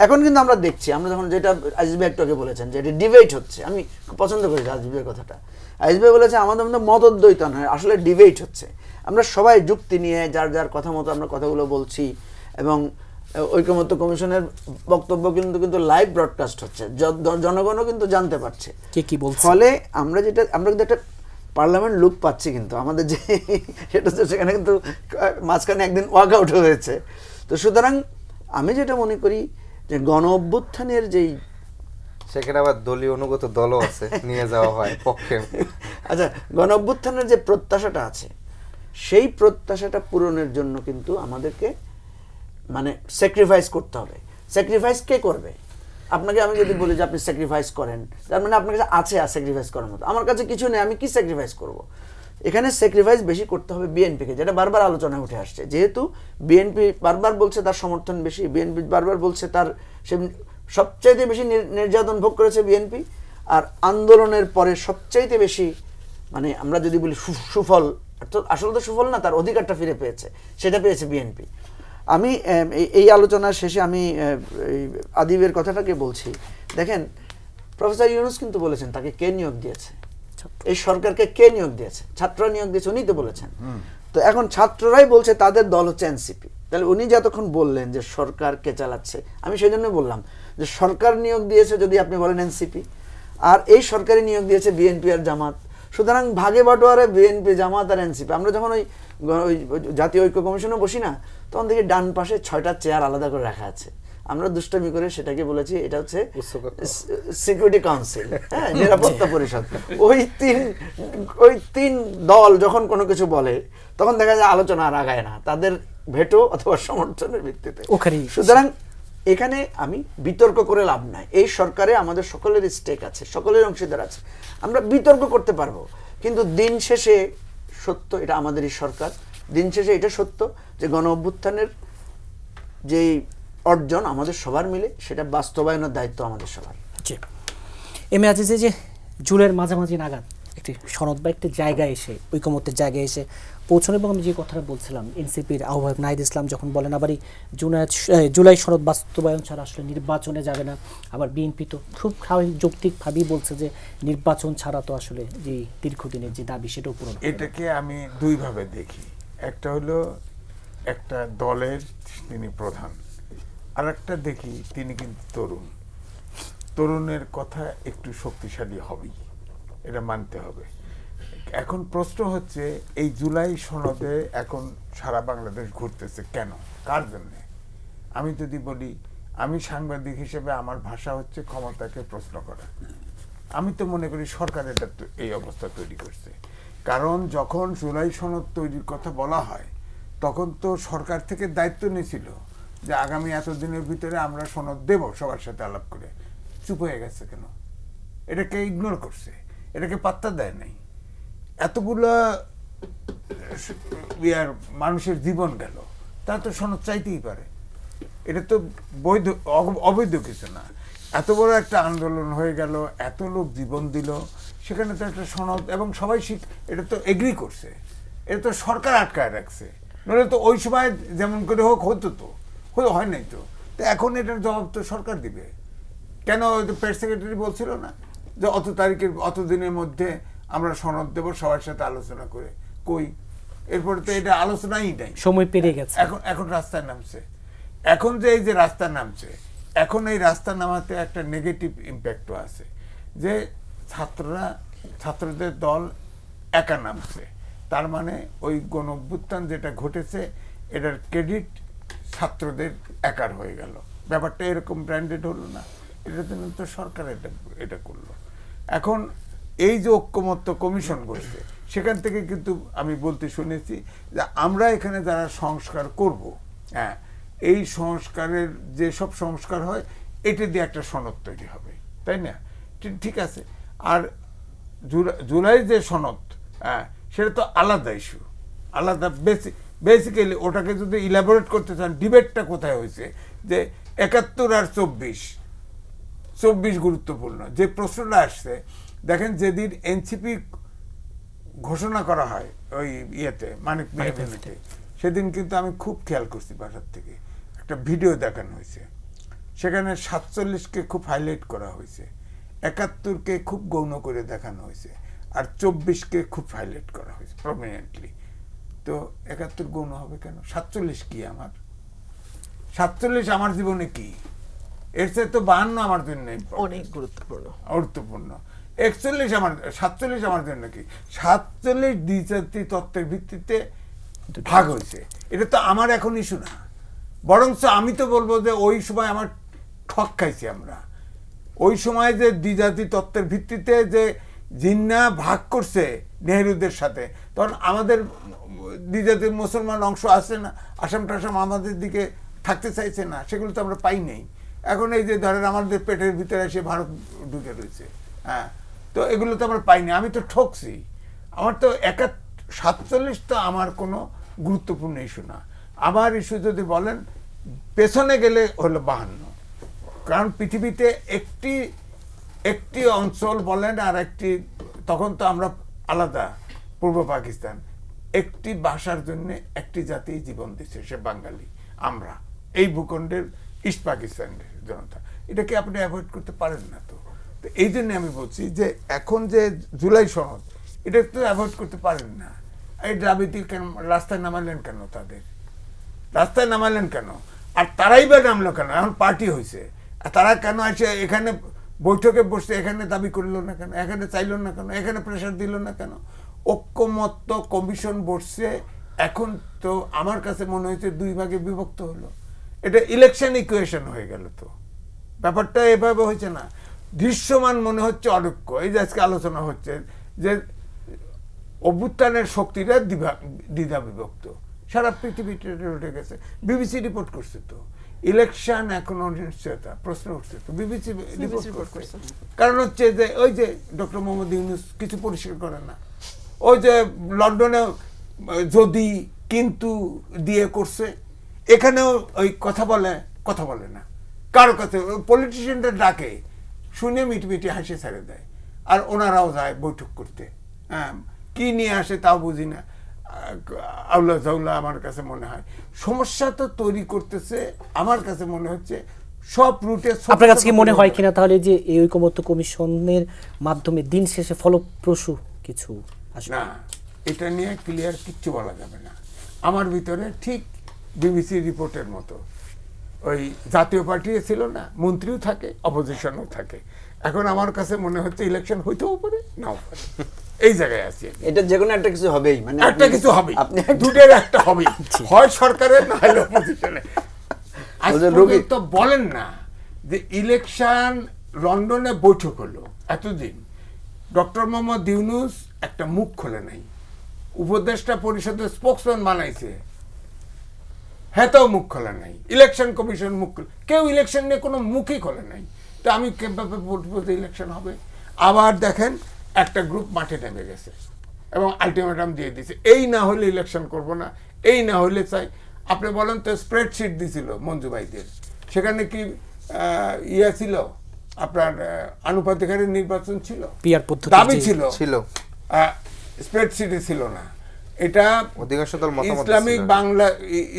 এখন কিন্তু আমরা দেখছি, আমরা যখন যেটা আজিজ ভাই একটু আগে বলেছেন যে এটা ডিবেট হচ্ছে, আমি খুব পছন্দ করি আজিজ ভাইয়ের কথাটা। আজিজ ভাই বলেছে আমাদের মধ্যে মতদ্বৈত নয়, আসলে ডিবেট হচ্ছে। আমরা সবাই যুক্তি নিয়ে যার যার কথা মতো আমরা কথাগুলো বলছি, এবং ঐকমত্য কমিশনের বক্তব্য কিন্তু লাইভ ব্রডকাস্ট হচ্ছে, জনগণও কিন্তু জানতে পারছে কে কি বলছে। ফলে আমরা কিন্তু একটা পার্লামেন্ট লুক পাচ্ছি, কিন্তু আমাদের যে সেটা হচ্ছে সেখানে কিন্তু মাঝখানে একদিন ওয়াকআউট হয়েছে। তো সুতরাং আমি যেটা মনে করি যে গণ অভ্যুত্থানের যেই, সেখানে আবার দলীয় অনুগত দলও আছে, নিয়ে যাওয়া হয় পক্ষে। আচ্ছা, গণ অভ্যুত্থানের যে প্রত্যাশাটা আছে, সেই প্রত্যাশাটা পূরণের জন্য কিন্তু আমাদেরকে মানে স্যাক্রিফাইস করতে হবে। স্যাক্রিফাইস কে করবে? আপনাকে আমি যদি বলি যে আপনি স্যাক্রিফাইস করেন, তার মানে আপনার কাছে আছে আর স্যাক্রিফাইস করার মতো। আমার কাছে কিছু নেই, আমি কি স্যাক্রিফাইস করব? এখানে স্যাক্রিফাইস বেশি করতে হবে বিএনপিকে, যেটা বারবার আলোচনায় উঠে আসছে। যেহেতু বিএনপি বারবার বলছে তার সমর্থন বেশি, বিএনপি বারবার বলছে তার সে সবচাইতে বেশি নির্যাতন ভোগ করেছে বিএনপি, আর আন্দোলনের পরে সবচাইতে বেশি মানে আমরা যদি বলি সুফল, আসলে তো সুফল না, তার অধিকারটা ফিরে পেয়েছে, সেটা পেয়েছে বিএনপি। আমি এই আলোচনার শেষে আমি আদিবের কথাটাকে বলছি। দেখেন, প্রফেসর ইউনূস কিন্তু বলেছেন তাকে কে নিয়োগ দিয়েছে, এই সরকারকে কে নিয়োগ দিয়েছে? ছাত্ররা নিয়োগ দিয়েছে, উনি তো বলেছেন। তো এখন ছাত্ররাই বলছে তাদের দল হচ্ছে এনসিপি। তাহলে উনি যতক্ষণ বললেন যে সরকার কে চালাচ্ছে, আমি সেই জন্য বললাম যে সরকার নিয়োগ দিয়েছে যদি আপনি বলেন এনসিপি, আর এই সরকারি নিয়োগ দিয়েছে বিএনপি আর জামাত। সুতরাং ভাগে বাটোয়ারে বিএনপি, জামাত আর এনসিপি। আমরা যখন ওই জাতীয় ঐক্য কমিশনে বসি না, তখন দেখি ডান পাশে 6টা চেয়ার আলাদা করে রাখা আছে। আমরা দুষ্টামি করে সেটাকে বলেছি এটা হচ্ছে সিকিউরিটি কাউন্সিল, হ্যাঁ, নিরাপত্তা পরিষদ। ওই তিন দল যখন কোনো কিছু বলে তখন দেখা যায় আলোচনা আর আগায় না, তাদের ভেটো অথবা সমর্থনের ভিত্তিতে। সুতরাং এখানে আমি বিতর্ক করে লাভ নাই। এই সরকারে আমাদের সকলের স্টেক আছে, সকলের অংশীদার আছে, আমরা বিতর্ক করতে পারবো। কিন্তু দিন শেষে সত্য, এটা আমাদেরই সরকার, দিন শেষে এটা সত্য যে গণ অভ্যুত্থানের যেই অর্জন আমাদের সবার মিলে, সেটা বাস্তবায়নের দায়িত্ব আমাদের সবার। এম এ আজিজে যে জুলাইয়ের মাঝামাঝি নাগাদ একটি সনদ বা একটি জায়গায় এসে, ঐকমত্যের জায়গায় এসে পৌঁছানো, এবং আমি যে কথাটা বলছিলাম এনসিপির আহ্বায়ক নাহিদ ইসলাম যখন বলেন আবার জুলাই সনদ বাস্তবায়ন ছাড়া আসলে নির্বাচনে যাবে না, আবার বিএনপি তো খুব স্বাভাবিক যৌক্তিকভাবেই বলছে যে নির্বাচন ছাড়া তো আসলে যে দীর্ঘদিনের যে দাবি সেটাও পূরণ। এটাকে আমি দুইভাবে দেখি। একটা হলো একটা দলের তিনি প্রধান, আর একটা দেখি তিনি কিন্তু তরুণের কথা একটু শক্তিশালী হবেই, এটা মানতে হবে। এখন প্রশ্ন হচ্ছে এই জুলাই সনদে এখন সারা বাংলাদেশ ঘুরতেছে কেন, কার জন্য? আমি যদি বলি, আমি সাংবাদিক হিসেবে আমার ভাষা হচ্ছে ক্ষমতাকে প্রশ্ন করা। আমি তো মনে করি সরকার এটা এই অবস্থা তৈরি করছে, কারণ যখন জুলাই সনদ তৈরির কথা বলা হয় তখন তো সরকার থেকে দায়িত্ব নিয়েছিল যে আগামী এতদিনের ভিতরে আমরা সনদ দেব সবার সাথে আলাপ করে। চুপ হয়ে গেছে কেন? এটাকে ইগনোর করছে, এটাকে পাত্তা দেয় নাই। এতগুলা মানুষের জীবন গেল, তা তো সনদ চাইতেই পারে, এটা তো বৈধ অবৈধ কিছু না। এত বড় একটা আন্দোলন হয়ে গেল, এত লোক জীবন দিল, সেখানে তো একটা সনদ, এবং সবাই এটা তো এগ্রি করছে, এটা তো সরকার আটকায় রাখছে, নইলে তো ওই সময় যেমন করে হোক হতো, তো হয় নাই তো। এখন এটার জবাব তো সরকার দিবে। কেন প্রেস সেক্রেটারি বলছিল না যে অত তারিখের অত দিনের মধ্যে আমরা সনদ দেব সবার সাথে আলোচনা করে? কই, এরপরে তো এটা আলোচনাই নাই, সময় পেরিয়ে গেছে। এখন রাস্তায় নামছে, এখন যে এই যে রাস্তায় নামছে, এখন এই রাস্তা নামাতে একটা নেগেটিভ ইম্প্যাক্টও আছে, যে ছাত্রদের দল একা নামছে। তার মানে ওই গণ অভ্যুত্থান যেটা ঘটেছে এটার ক্রেডিট ছাত্রদের একার হয়ে গেল। ব্যাপারটা এরকম ব্র্যান্ডেড হলো না, এটার জন্য তো সরকার এটা করলো। এখন এই যে ঐকমত্য কমিশন বসছে, সেখান থেকে কিন্তু আমি বলতে শুনেছি যে আমরা এখানে যারা সংস্কার করব, হ্যাঁ, এই সংস্কারের যেসব সংস্কার হয় এটা দিয়ে একটা সনদ তৈরি হবে, তাই না? ঠিক আছে। আর জুলাই যে সনদ, সেটা তো আলাদা ইস্যু, আলাদা। বেসিক্যালি ওটাকে যদি ইলাবোরেট করতে চান, ডিবেটটা কোথায় হয়েছে যে ৭১ আর ২৪ গুরুত্বপূর্ণ। যে প্রশ্নটা আসছে, দেখেন যেদিন এনসিপি ঘোষণা করা হয় ওই ইয়েতে মানিক মিয়াতে, সেদিন কিন্তু আমি খুব খেয়াল করছি, বাসার থেকে একটা ভিডিও দেখানো হয়েছে, সেখানে ৪৭কে খুব হাইলাইট করা হয়েছে, ৭১কে খুব গৌণ করে দেখানো হয়েছে, আর ২৪কে খুব হাইলাইট করা হয়েছে প্রমিনেন্টলি। তো ৭১ গৌণ হবে কেন? ৪৭ কি আমার? ৪৭ আমার জীবনে কি? এর চেয়ে তো ৫২ আমার জন্য অনেক গুরুত্বপূর্ণ। ৪৭ আমার জন্য কি? ৪৭ দ্বিজাতি তত্ত্বের ভিত্তিতে ভাগ হয়েছে। এটা তো আমার এখন ইস্যু না, বরঞ্চ আমি তো বলবো যে ওই সময় আমার ঠক খাইছি আমরা। ওই সময় যে দ্বিজাতি তত্ত্বের ভিত্তিতে যে জিন্না ভাগ করছে নেহরুদের সাথে, তখন আমাদের দ্বিজাতির মুসলমান অংশ আছে না, আসাম টাসাম আমাদের দিকে থাকতে চাইছে না, সেগুলো তো আমরা পাই নাই। এখন এই যে ধরেন আমাদের পেটের ভিতরে এসে ভারত ঢুকে রয়েছে, তো এগুলো তো আমরা পাইনি। আমি তো ঠকছি। আমার তো ৪৭ তো আমার কোনো গুরুত্বপূর্ণ ইস্যু না। আমার ইস্যু যদি বলেন পেছনে গেলে হলো ৫২, কারণ পৃথিবীতে একটি অঞ্চল বলেন আর একটি, তখন তো আমরা আলাদা, পূর্ব পাকিস্তান, একটি ভাষার জন্য একটি জাতি জীবন দিচ্ছে, সে বাঙালি। আমরা এই ভূখণ্ডের ইস্ট পাকিস্তানের জনতা, এটাকে আপনি অ্যাভয়েড করতে পারেন না। তো এই জন্য আমি বলছি যে এখন যে জুলাই সনদ, এটা তো অ্যাভয়েড করতে পারেন না। এই দাবিটি কেন রাস্তায় নামালেন কেন? তাদের রাস্তায় নামালেন কেন? আর তারাই বা নামলো কেন? এখন পার্টি হয়েছে, আর তারা কেন এসে এখানে বৈঠকে বসছে, এখানে দাবি করলো না কেন? এখানে চাইলো না কেন? এখানে প্রেশার দিল না কেন? ঐক্যমত্য কমিশন বসছে, এখন তো আমার কাছে মনে হয়েছে ২ ভাগে বিভক্ত হলো। এটা ইলেকশন ইকুয়েশন হয়ে গেল। তো ব্যাপারটা এভাবে হয়েছে না, দৃশ্যমান মনে হচ্ছে অনৈক্য। এই যে আজকে আলোচনা হচ্ছে যে অভ্যুত্থানের শক্তিরা দ্বিধা বিভক্ত, সারা পৃথিবীতে উঠে গেছে। বিবিসি রিপোর্ট করছে তো ইলেকশন এখন অনিশ্চয়তা, প্রশ্ন উঠছে তো বিবিসি রিপোর্ট করছে। কারণ হচ্ছে যে ওই যে ডক্টর মোহাম্মদ ইউনূস কিছু পরিষ্কার করে না, ওই যে লন্ডনে যদি কিন্তু দিয়ে করছে, এখানেও ওই কথা বলে না কারো কাছে। পলিটিশিয়ানদের ডাকে শুনে মিটমিটি হাসি ছেড়ে দেয়, আর ওনারাও যায় বৈঠক করতে। কি নিয়ে আসে তাও বুঝি না, আউলা জাউলা আমার কাছে মনে হয়। সমস্যা তো তৈরি করতেছে আমার কাছে মনে হচ্ছে সব রুটে। আপনার কাছে কি মনে হয় কিনা তাহলে যে এই ঐকমত্য কমিশনের মাধ্যমে দিন শেষে ফলপ্রসূ কিছু আসবে? না, এটা নিয়ে ক্লিয়ার কিচ্ছু বলা যাবে না। আমার ভিতরে ঠিক বিবিসি রিপোর্টের মতো ওই জাতীয় পার্টি ছিল না, মন্ত্রীও থাকে, অপোজিশনও থাকে। এখন আমার কাছে মনে হচ্ছে ইলেকশন হইতেও পারে, নাও পারে, এই জায়গায় আছি। এটা যে কোনো একটা কিছু হবেই, মানে একটা কিছু হবে, দুটোর একটা হবে, হয় সরকারের না হলে অপোজিশনে। তো বলেন না যে ইলেকশন লন্ডনে বৈঠক হলো, এতদিন ডক্টর মোহাম্মদ ইউনূস একটা মুখ খোলে নাই, উপদেষ্টা পরিষদের স্পোকসম্যান বানাইছে, হ্যাঁ তাও মুখ খোলা নাই। ইলেকশন কমিশন মুখ, কেউ ইলেকশন নিয়ে কোনো মুখই খোলে নাই। তো আমি কিভাবে বলবো যে ইলেকশন হবে? আবার দেখেন একটা গ্রুপ মাঠে নেমে গেছে এবং আলটিমেটাম দিয়ে দিয়েছে, এই না হলে ইলেকশন করব না, এই না হলে চাই। আপনি বলেন তো স্প্রেডশিট দিছিল মঞ্জু ভাইদের, সেখানে কি ইয়ে ছিল আপনার আনুপাতিক হারে নির্বাচন ছিল, দাবি ছিল, স্প্রেডশিটে ছিল না। এটা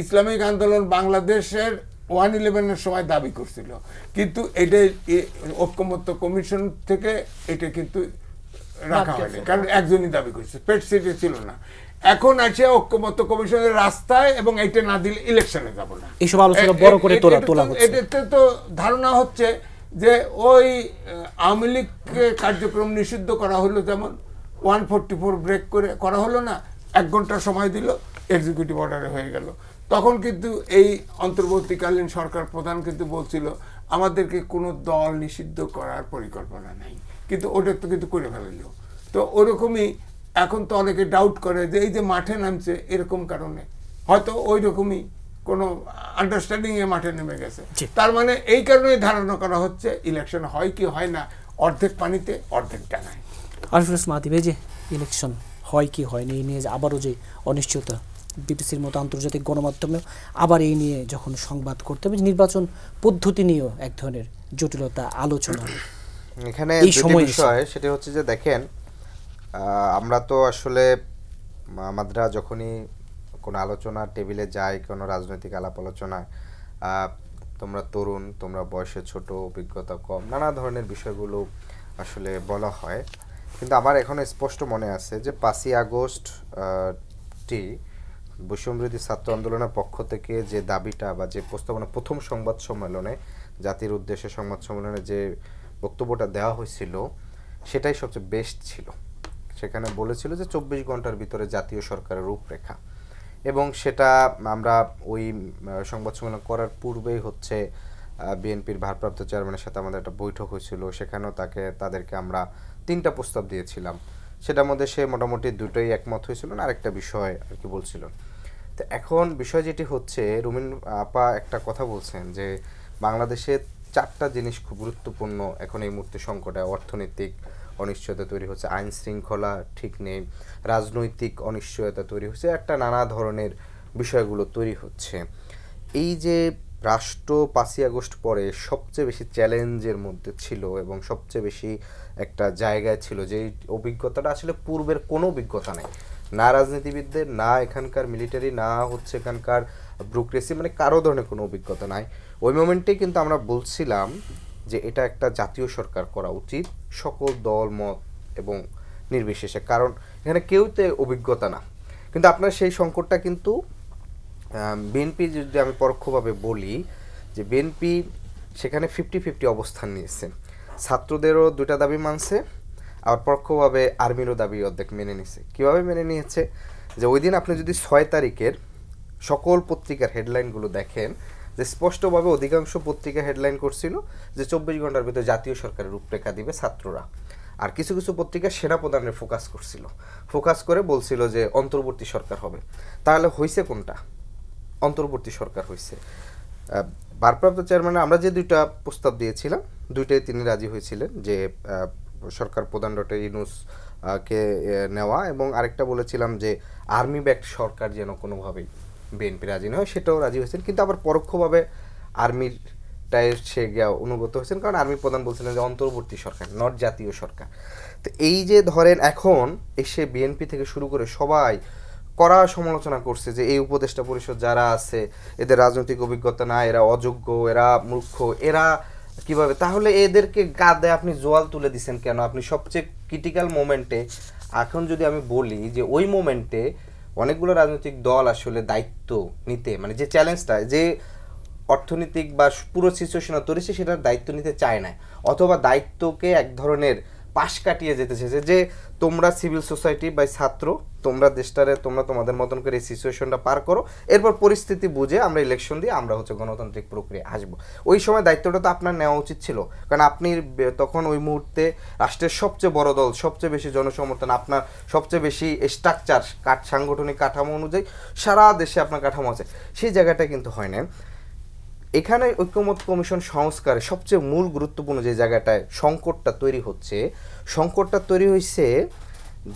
ইসলামিক আন্দোলন বাংলাদেশের 111-এর সময় দাবি করছিল, কিন্তু এটা ঐক্যমত্য কমিশন থেকে এটা কিন্তু রাখা হয়নি, কারণ একজনই দাবি করছে, স্প্রেডশিটে ছিল না। এখন আছে ঐক্যমত্য কমিশনের রাস্তায়, এবং এইটা না দিলে ইলেকশনে যাব না। এইসব আলোচনা বড় করে তোলা হচ্ছে। এটাতে তো ধারণা হচ্ছে যে ওই আওয়ামী লীগকে কার্যক্রম নিষিদ্ধ করা হলো, যেমন 144 ব্রেক করে করা হলো না, 1 ঘন্টা সময় দিল, এক্সিকিউটিভ অর্ডারে হয়ে গেল। তখন কিন্তু এই অন্তর্বর্তীকালীন সরকার প্রধান কিন্তু বলছিল আমাদেরকে কোনো দল নিষিদ্ধ করার পরিকল্পনা নাই, কিন্তু ওটা তো কিন্তু করে ফেললো। তো ওরকমই এখন তো অনেকে ডাউট করে যে এই যে মাঠে নামছে এরকম কারণে, হয়তো ওই রকমই কোনো আন্ডারস্ট্যান্ডিং এ মাঠে নেমে গেছে। তার মানে এই কারণে ধারণা করা হচ্ছে ইলেকশন হয় কি হয় না, অর্ধেক পানিতে অর্ধেক ডাঙায়। আরফিরুজ মাহদি ভাই, যে ইলেকশন হয় কি হয়নি এই নিয়ে আবারও যে অনিশ্চয়তা, বিবিসির মতো আন্তর্জাতিক গণমাধ্যমেও আবার এই নিয়ে যখন সংবাদ করতে হবে, নির্বাচন পদ্ধতি নিয়েও এক ধরনের জটিলতা আলোচনা এখানে এই সময় বিষয় সেটা হচ্ছে যে দেখেন, আমরা তো আসলে আমাদের যখনই কোনো আলোচনা টেবিলে যাই, কোনো রাজনৈতিক আলাপ আলোচনায়, তোমরা তরুণ, তোমরা বয়সে ছোট, অভিজ্ঞতা কম, নানা ধরনের বিষয়গুলো আসলে বলা হয়। কিন্তু আমার এখনো স্পষ্ট মনে আছে যে 5ই আগস্ট বৈষম্যবিরোধী ছাত্র আন্দোলনের পক্ষ থেকে যে দাবিটা বা যে প্রস্তাবনা প্রথম সংবাদ সম্মেলনে, জাতির উদ্দেশ্যে সংবাদ সম্মেলনে যে বক্তব্যটা দেওয়া হয়েছিল, সেটাই সবচেয়ে বেস্ট ছিল। সেখানে বলেছিল যে 24 ঘন্টার ভিতরে জাতীয় সরকারের রূপরেখা, এবং সেটা আমরা ওই সংবাদ সম্মেলন করার পূর্বেই হচ্ছে বিএনপির ভারপ্রাপ্ত চেয়ারম্যানের সাথে আমাদের একটা বৈঠক হয়েছিল। সেখানেও তাদেরকে আমরা 3টা প্রস্তাব দিয়েছিলাম, সেটার মধ্যে সে মোটামুটি 2টোই একমত হয়েছিল, না আরেকটা বিষয় আর কি বলছিল। তো এখন বিষয় যেটি হচ্ছে, রুমিন আপা একটা কথা বলছেন যে বাংলাদেশে 4টা জিনিস খুব গুরুত্বপূর্ণ এখন এই মুহূর্তে সংকটে। অর্থনৈতিক অনিশ্চয়তা তৈরি হচ্ছে, আইন শৃঙ্খলা ঠিক নেই, রাজনৈতিক অনিশ্চয়তা তৈরি হচ্ছে, একটা নানা ধরনের বিষয়গুলো তৈরি হচ্ছে। এই যে রাষ্ট্র 5ই আগস্ট পরে সবচেয়ে বেশি চ্যালেঞ্জের মধ্যে ছিল এবং সবচেয়ে বেশি একটা জায়গায় ছিল, যে অভিজ্ঞতাটা আসলে পূর্বের কোনো অভিজ্ঞতা নেই, না রাজনীতিবিদদের, না এখানকার মিলিটারি, না হচ্ছে এখানকার ব্যুরোক্রেসি, মানে কারো ধরনের কোনো অভিজ্ঞতা নাই। ওই মোমেন্টেই কিন্তু আমরা বলছিলাম যে এটা একটা জাতীয় সরকার করা উচিত, সকল দল মত এবং নির্বিশেষে, কারণ এখানে কেউতে অভিজ্ঞতা না। কিন্তু আপনার সেই সংকটটা কিন্তু বিএনপি, যদি আমি পরোক্ষভাবে বলি যে বিএনপি সেখানে 50-50 অবস্থান নিয়েছে। ছাত্রদেরও 2টা দাবি মানছে, আবার পরোক্ষভাবে আর্মিরও দাবি অর্ধেক মেনে নিয়েছে। কীভাবে মেনে নিয়েছে? যে ওই দিন আপনি যদি 6 তারিখের সকল পত্রিকার হেডলাইনগুলো দেখেন, যে স্পষ্টভাবে অধিকাংশ পত্রিকা হেডলাইন করছিল যে 24 ঘন্টার ভিতরে জাতীয় সরকারের রূপরেখা দিবে ছাত্ররা, আর কিছু কিছু পত্রিকা সেনাপ্রধানের ফোকাস করছিল, ফোকাস করে বলছিল যে অন্তর্বর্তী সরকার হবে। তাহলে হয়েছে কোনটা? অন্তর্বর্তী সরকার হয়েছে। ভারপ্রাপ্ত চেয়ারম্যান আমরা যে 2টা প্রস্তাব দিয়েছিলাম, 2টাই তিনি রাজি হয়েছিলেন, যে সরকার প্রধান ডক্টর ইউনূস কে নেওয়া, এবং আরেকটা বলেছিলাম যে আর্মি ব্যাকড সরকার যেন কোনোভাবেই বিএনপি রাজি নয়, সেটাও রাজি হয়েছেন। কিন্তু আবার পরোক্ষভাবে আর্মিরটাই সে গিয়া অনুগত হয়েছেন, কারণ আর্মি প্রধান বলছিলেন যে অন্তর্বর্তী সরকার, নট জাতীয় সরকার। তো এই যে ধরেন এখন এসে বিএনপি থেকে শুরু করে সবাই কড়া সমালোচনা করছে যে এই উপদেষ্টা পরিষদ যারা আছে এদের রাজনৈতিক অভিজ্ঞতা না, এরা অযোগ্য, এরা মূর্খ, এরা কিভাবে, তাহলে এদেরকে গাদে আপনি জোয়াল তুলে দিচ্ছেন কেন? আপনি সবচেয়ে ক্রিটিক্যাল মোমেন্টে, এখন যদি আমি বলি যে ওই মোমেন্টে অনেকগুলো রাজনৈতিক দল আসলে দায়িত্ব নিতে, মানে যে চ্যালেঞ্জটা, যে অর্থনৈতিক বা পুরো সিচুয়েশন তৈরি হচ্ছে, সেটার দায়িত্ব নিতে চায় না, অথবা দায়িত্বকে এক ধরনের পাশ কাটিয়ে যেতে চেয়েছে, যে তোমরা সিভিল সোসাইটি বা ছাত্র, তোমরা দেশটারে তোমরা তোমাদের মতন করে এই সিচুয়েশনটা পার করো, এরপর পরিস্থিতি বুঝে আমরা ইলেকশন দিয়ে আমরা হচ্ছে গণতান্ত্রিক প্রক্রিয়া আসবো। ওই সময় দায়িত্বটা তো আপনার নেওয়া উচিত ছিল, কারণ আপনি তখন ওই মুহূর্তে রাষ্ট্রের সবচেয়ে বড় দল, সবচেয়ে বেশি জনসমর্থন, আপনার সবচেয়ে বেশি স্ট্রাকচার, সাংগঠনিক কাঠামো অনুযায়ী সারা দেশে আপনার কাঠামো আছে, সেই জায়গাটা কিন্তু হয় না। এখানে ঐক্যমত কমিশন সংস্কারে সবচেয়ে মূল গুরুত্বপূর্ণ যে জায়গাটায় সংকটটা তৈরি হচ্ছে, সংকটটা তৈরি হয়েছে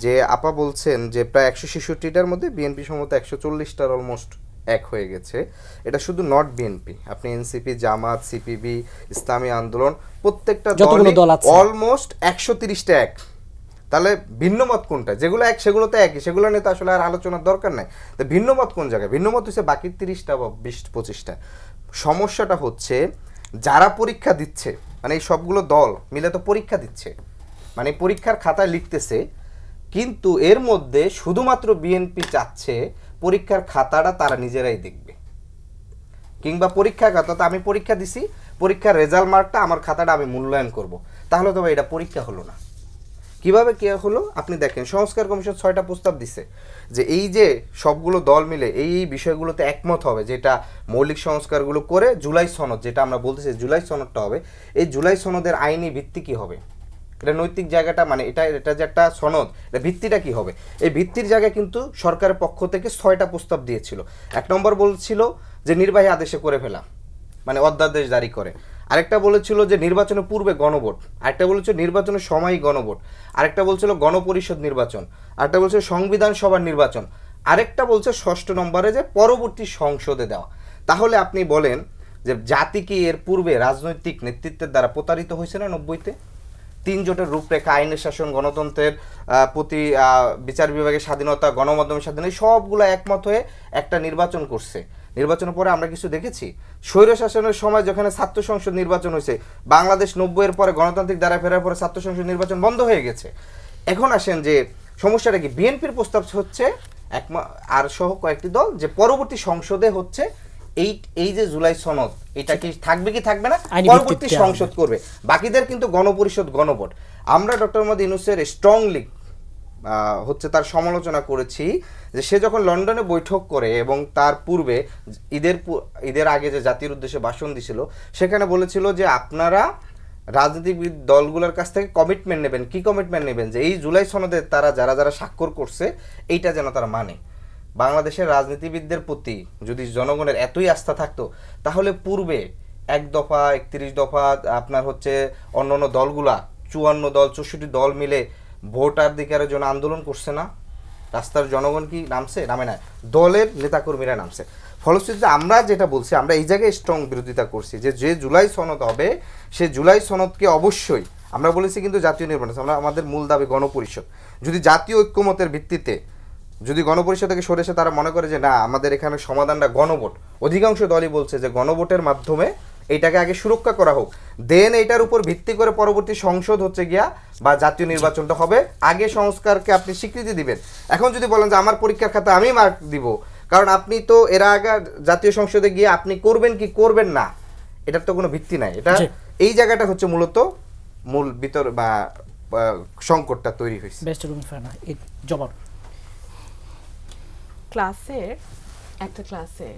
যে আপা বলছেন যে প্রায় 166টার মধ্যে বিএনপি সম্ভবত 140টার অলমোস্ট এক হয়ে গেছে। এটা শুধু নট বিএনপি, আপনি এনসিপি, জামাত, সিপিবি, ইসলামী আন্দোলন, প্রত্যেকটা দল অলমোস্ট 130টা এক। তাহলে ভিন্নমত কোনটা? যেগুলো এক সেগুলো তো একই, সেগুলো নিয়ে তো আসলে আর আলোচনার দরকার নাই। তো ভিন্নমত কোন জায়গায়? ভিন্নমত হচ্ছে বাকি 30টা বা 20-25টা। সমস্যাটা হচ্ছে যারা পরীক্ষা দিচ্ছে, মানে এই সবগুলো দল মিলে তো পরীক্ষা দিচ্ছে, মানে পরীক্ষার খাতায় লিখতেছে, কিন্তু এর মধ্যে শুধুমাত্র বিএনপি চাচ্ছে পরীক্ষার খাতাটা তারা নিজেরাই দেখবে, কিংবা পরীক্ষার খাতা আমি পরীক্ষা দিছি, পরীক্ষার রেজাল্ট মার্কটা আমার খাতাটা আমি মূল্যায়ন করব। তাহলে তো এটা পরীক্ষা হলো না। কিভাবে কে হলো? আপনি দেখেন সংস্কার কমিশন 6টা প্রস্তাব দিছে যে এই যে সবগুলো দল মিলে এই বিষয়গুলোতে একমত হবে, যেটা মৌলিক সংস্কারগুলো করে জুলাই সনদ, যেটা আমরা বলতেছি জুলাই সনদটা হবে, এই জুলাই সনদের আইনি ভিত্তি কি হবে, এটা নৈতিক জায়গাটা, মানে এটা যে একটা সনদ, এটা ভিত্তিটা কি হবে, এই ভিত্তির জায়গায় কিন্তু সরকারের পক্ষ থেকে 6টা প্রস্তাব দিয়েছিল। 1 নম্বর বলছিল যে নির্বাহী আদেশে করে ফেলা, মানে অধ্যাদেশ জারি করে। আরেকটা বলেছিল যে নির্বাচনের পূর্বে গণভোট, আরেকটা বলেছিল নির্বাচনের সময় গণভোট, আরেকটা বলছিল গণপরিষদ নির্বাচন, আরেকটা বলছিল সংবিধান সভার নির্বাচন, আরেকটা বলছে 6 নম্বরে যে পরবর্তী সংসদে দেওয়া। তাহলে আপনি বলেন যে জাতি কি এর পূর্বে রাজনৈতিক নেতৃত্বের দ্বারা প্রতারিত হয়েছে না 90-তে? 3 জোটের রূপরেখা, আইনের শাসন, গণতন্ত্রের প্রতি বিচার বিভাগের স্বাধীনতা, গণমাধ্যমের স্বাধীনতা, সবগুলো একমত হয়ে একটা নির্বাচন করছে। নির্বাচনের পরে আমরা কিছু দেখেছি? স্বৈরশাসনের সময় যেখানে ছাত্র সংসদ নির্বাচন হয়েছে, বাংলাদেশ 90-এর পরে গণতান্ত্রিক ধারায় ফেরার পরে ছাত্র সংসদ নির্বাচন বন্ধ হয়ে গেছে। এখন আসেন যে সমস্যাটা কি, বিএনপির প্রস্তাব হচ্ছে আর সহ কয়েকটি দল যে পরবর্তী সংসদে হচ্ছে এই যে জুলাই সনদ, এটা কি থাকবে কি থাকবে না, পরবর্তী সংসদ করবে। বাকিদের কিন্তু গণপরিষদ, গণভোট। আমরা ডক্টর মোহাম্মদ ইউনূসের স্ট্রংলি হচ্ছে তার সমালোচনা করেছি যে সে যখন লন্ডনে বৈঠক করে এবং তার পূর্বে ঈদের আগে যে জাতির উদ্দেশ্যে ভাষণ দিছিল, সেখানে বলেছিল যে আপনারা রাজনীতিবিদ দলগুলোর কাছ থেকে কমিটমেন্ট নেবেন। কি কমিটমেন্ট নেবেন? যে এই জুলাই সনদে তারা যারা স্বাক্ষর করছে এইটা যেন তারা মানে। বাংলাদেশের রাজনীতিবিদদের প্রতি যদি জনগণের এতই আস্থা থাকতো, তাহলে পূর্বে 1 দফা 31 দফা আপনার হচ্ছে অন্যান্য দলগুলা 54 দল 64 দল মিলে ভোটাধিকারের জন্য আন্দোলন করছে না? রাস্তার জনগণ কি নামছে? নামে না, দলের নেতাকর্মীরা নামছে। ফলশ্রুতিতে আমরা যেটা বলছি, আমরা এই জায়গায় স্ট্রং বিরোধিতা করছি যে জুলাই সনদ হবে, সে জুলাই সনদকে অবশ্যই আমরা বলেছি কিন্তু জাতীয় নির্বাচন, আমরা আমাদের মূল দাবি গণপরিষদ। যদি জাতীয় ঐক্যমতের ভিত্তিতে যদি গণপরিষদ থেকে সরে এসে তারা মনে করে যে না আমাদের এখানে সমাধানটা গণভোট, অধিকাংশ দলই বলছে যে গণভোটের মাধ্যমে এইটাকে আগে সুরক্ষা করা হোক, দেন এইটার উপর ভিত্তি করে পরবর্তী সংসদ হচ্ছে গিয়া বা জাতীয় নির্বাচনটা হবে, আগে সংস্কারকে আপনি স্বীকৃতি দিবেন। এখন যদি বলেন যে আমার পরীক্ষার খাতা আমি মার্ক দিব, কারণ আপনি তো এর আগে জাতীয় সংসদে গিয়ে আপনি করবেন কি করবেন না, এটার তো কোনো ভিত্তি নাই। এটা এই জায়গাটা হচ্ছে মূলত মূল ভিতর বা সংকটটা তৈরি হয়েছে। একটা ক্লাসে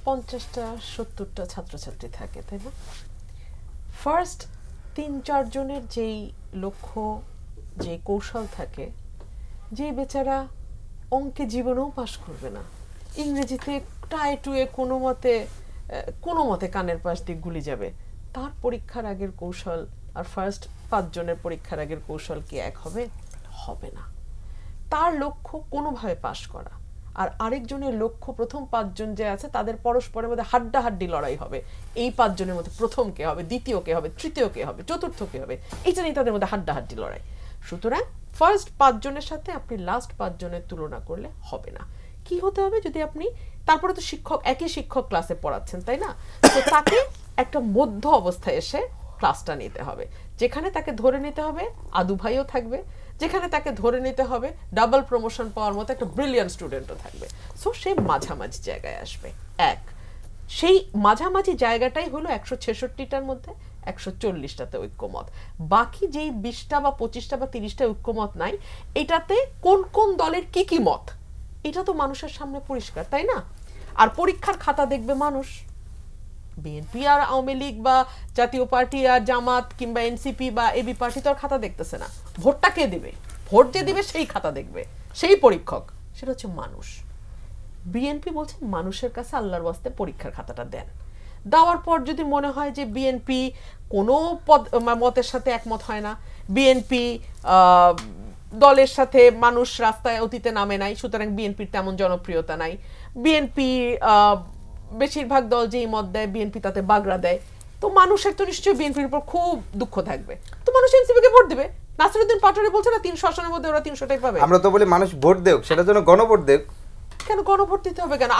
50টা 70টা ছাত্রছাত্রী থাকে, তাই না? ফার্স্ট 3-4 জনের যেই লক্ষ্য, যে কৌশল থাকে, যে বেচারা অঙ্কে জীবনেও পাশ করবে না, ইংরেজিতে টাই টুয়ে কোনো মতে কানের পাশ দিয়ে গুলি যাবে, তার পরীক্ষার আগের কৌশল আর ফার্স্ট 5 জনের পরীক্ষার আগের কৌশল কি এক হবে? হবে না। তার লক্ষ্য কোনোভাবে পাশ করা, আর আরেকজনের লক্ষ্য প্রথম 5 জন যে আছে তাদের পরস্পরের মধ্যে হাড্ডাহাড্ডি লড়াই হবে, এই 5 জনের মধ্যে প্রথম কে হবে, দ্বিতীয় কে হবে, তৃতীয় কে হবে, চতুর্থ কে হবে, এইটা নিয়ে তাদের মধ্যে হাড্ডাহাড্ডি লড়াই। সুতরাং ফার্স্ট 5 জনের সাথে আপনি লাস্ট 5 জনের তুলনা করলে হবে না। কি হতে হবে? যদি আপনি তারপরে তো একই শিক্ষক ক্লাসে পড়াচ্ছেন, তাই না? তো তাকে একটা মধ্য অবস্থায় এসে ক্লাসটা নিতে হবে, যেখানে তাকে ধরে নিতে হবে আদু ভাইও থাকবে, যেখানে তাকে ধরে নিতে হবে ডাবল প্রমোশন পাওয়ার মতো একটা ব্রিলিয়ান্ট স্টুডেন্টও থাকবে। সো সেই মাঝামাঝি জায়গায় আসবে। সেই মাঝামাঝি জায়গাটাই হলো 166টার মধ্যে 140টাতে ঐক্যমত। বাকি যেই 20টা বা 25টা বা 30টা ঐক্যমত নাই, এটাতে কোন কোন দলের কি কি মত, এটা তো মানুষের সামনে পরিষ্কার, তাই না? আর পরীক্ষার খাতা দেখবে মানুষ। বিএনপি আর আওয়ামী লীগ বা জাতীয় পার্টি আর জামাত কিংবা এনসিপি বা এবি পার্টি তো আর খাতা দেখতেছে না। ভোটটা কে দিবে? ভোট যে দিবে সেই খাতা দেখবে, সেই পরীক্ষক, সেটা হচ্ছে মানুষ। বিএনপি বলছে মানুষের কাছে আল্লাহর ওয়াস্তে পরীক্ষার খাতাটা দেন। দেওয়ার পর যদি মনে হয় যে বিএনপি কোনো মতের সাথে একমত হয় না, বিএনপি দলের সাথে মানুষ রাস্তায় অতীতে নামে নাই, সুতরাং বিএনপির তেমন জনপ্রিয়তা নাই, বিএনপি বেশিরভাগ দল যেই মত দেয় বিএনপি তাতে বাগড়া দেয়, তো মানুষের তো নিশ্চয়ই বিএনপির উপর খুব দুঃখ থাকবে, তো মানুষ এনসিপিকে ভোট দেবে। নাসিরউদ্দিন পাটোয়ারি বলছে না 300 আসনের মধ্যে ওরা 300টাই পাবে। আমরা তো বলি মানুষ ভোট দেক, সেটার জন্য গণভোট দেক। কেন গণভোট দিতে হবে কেন?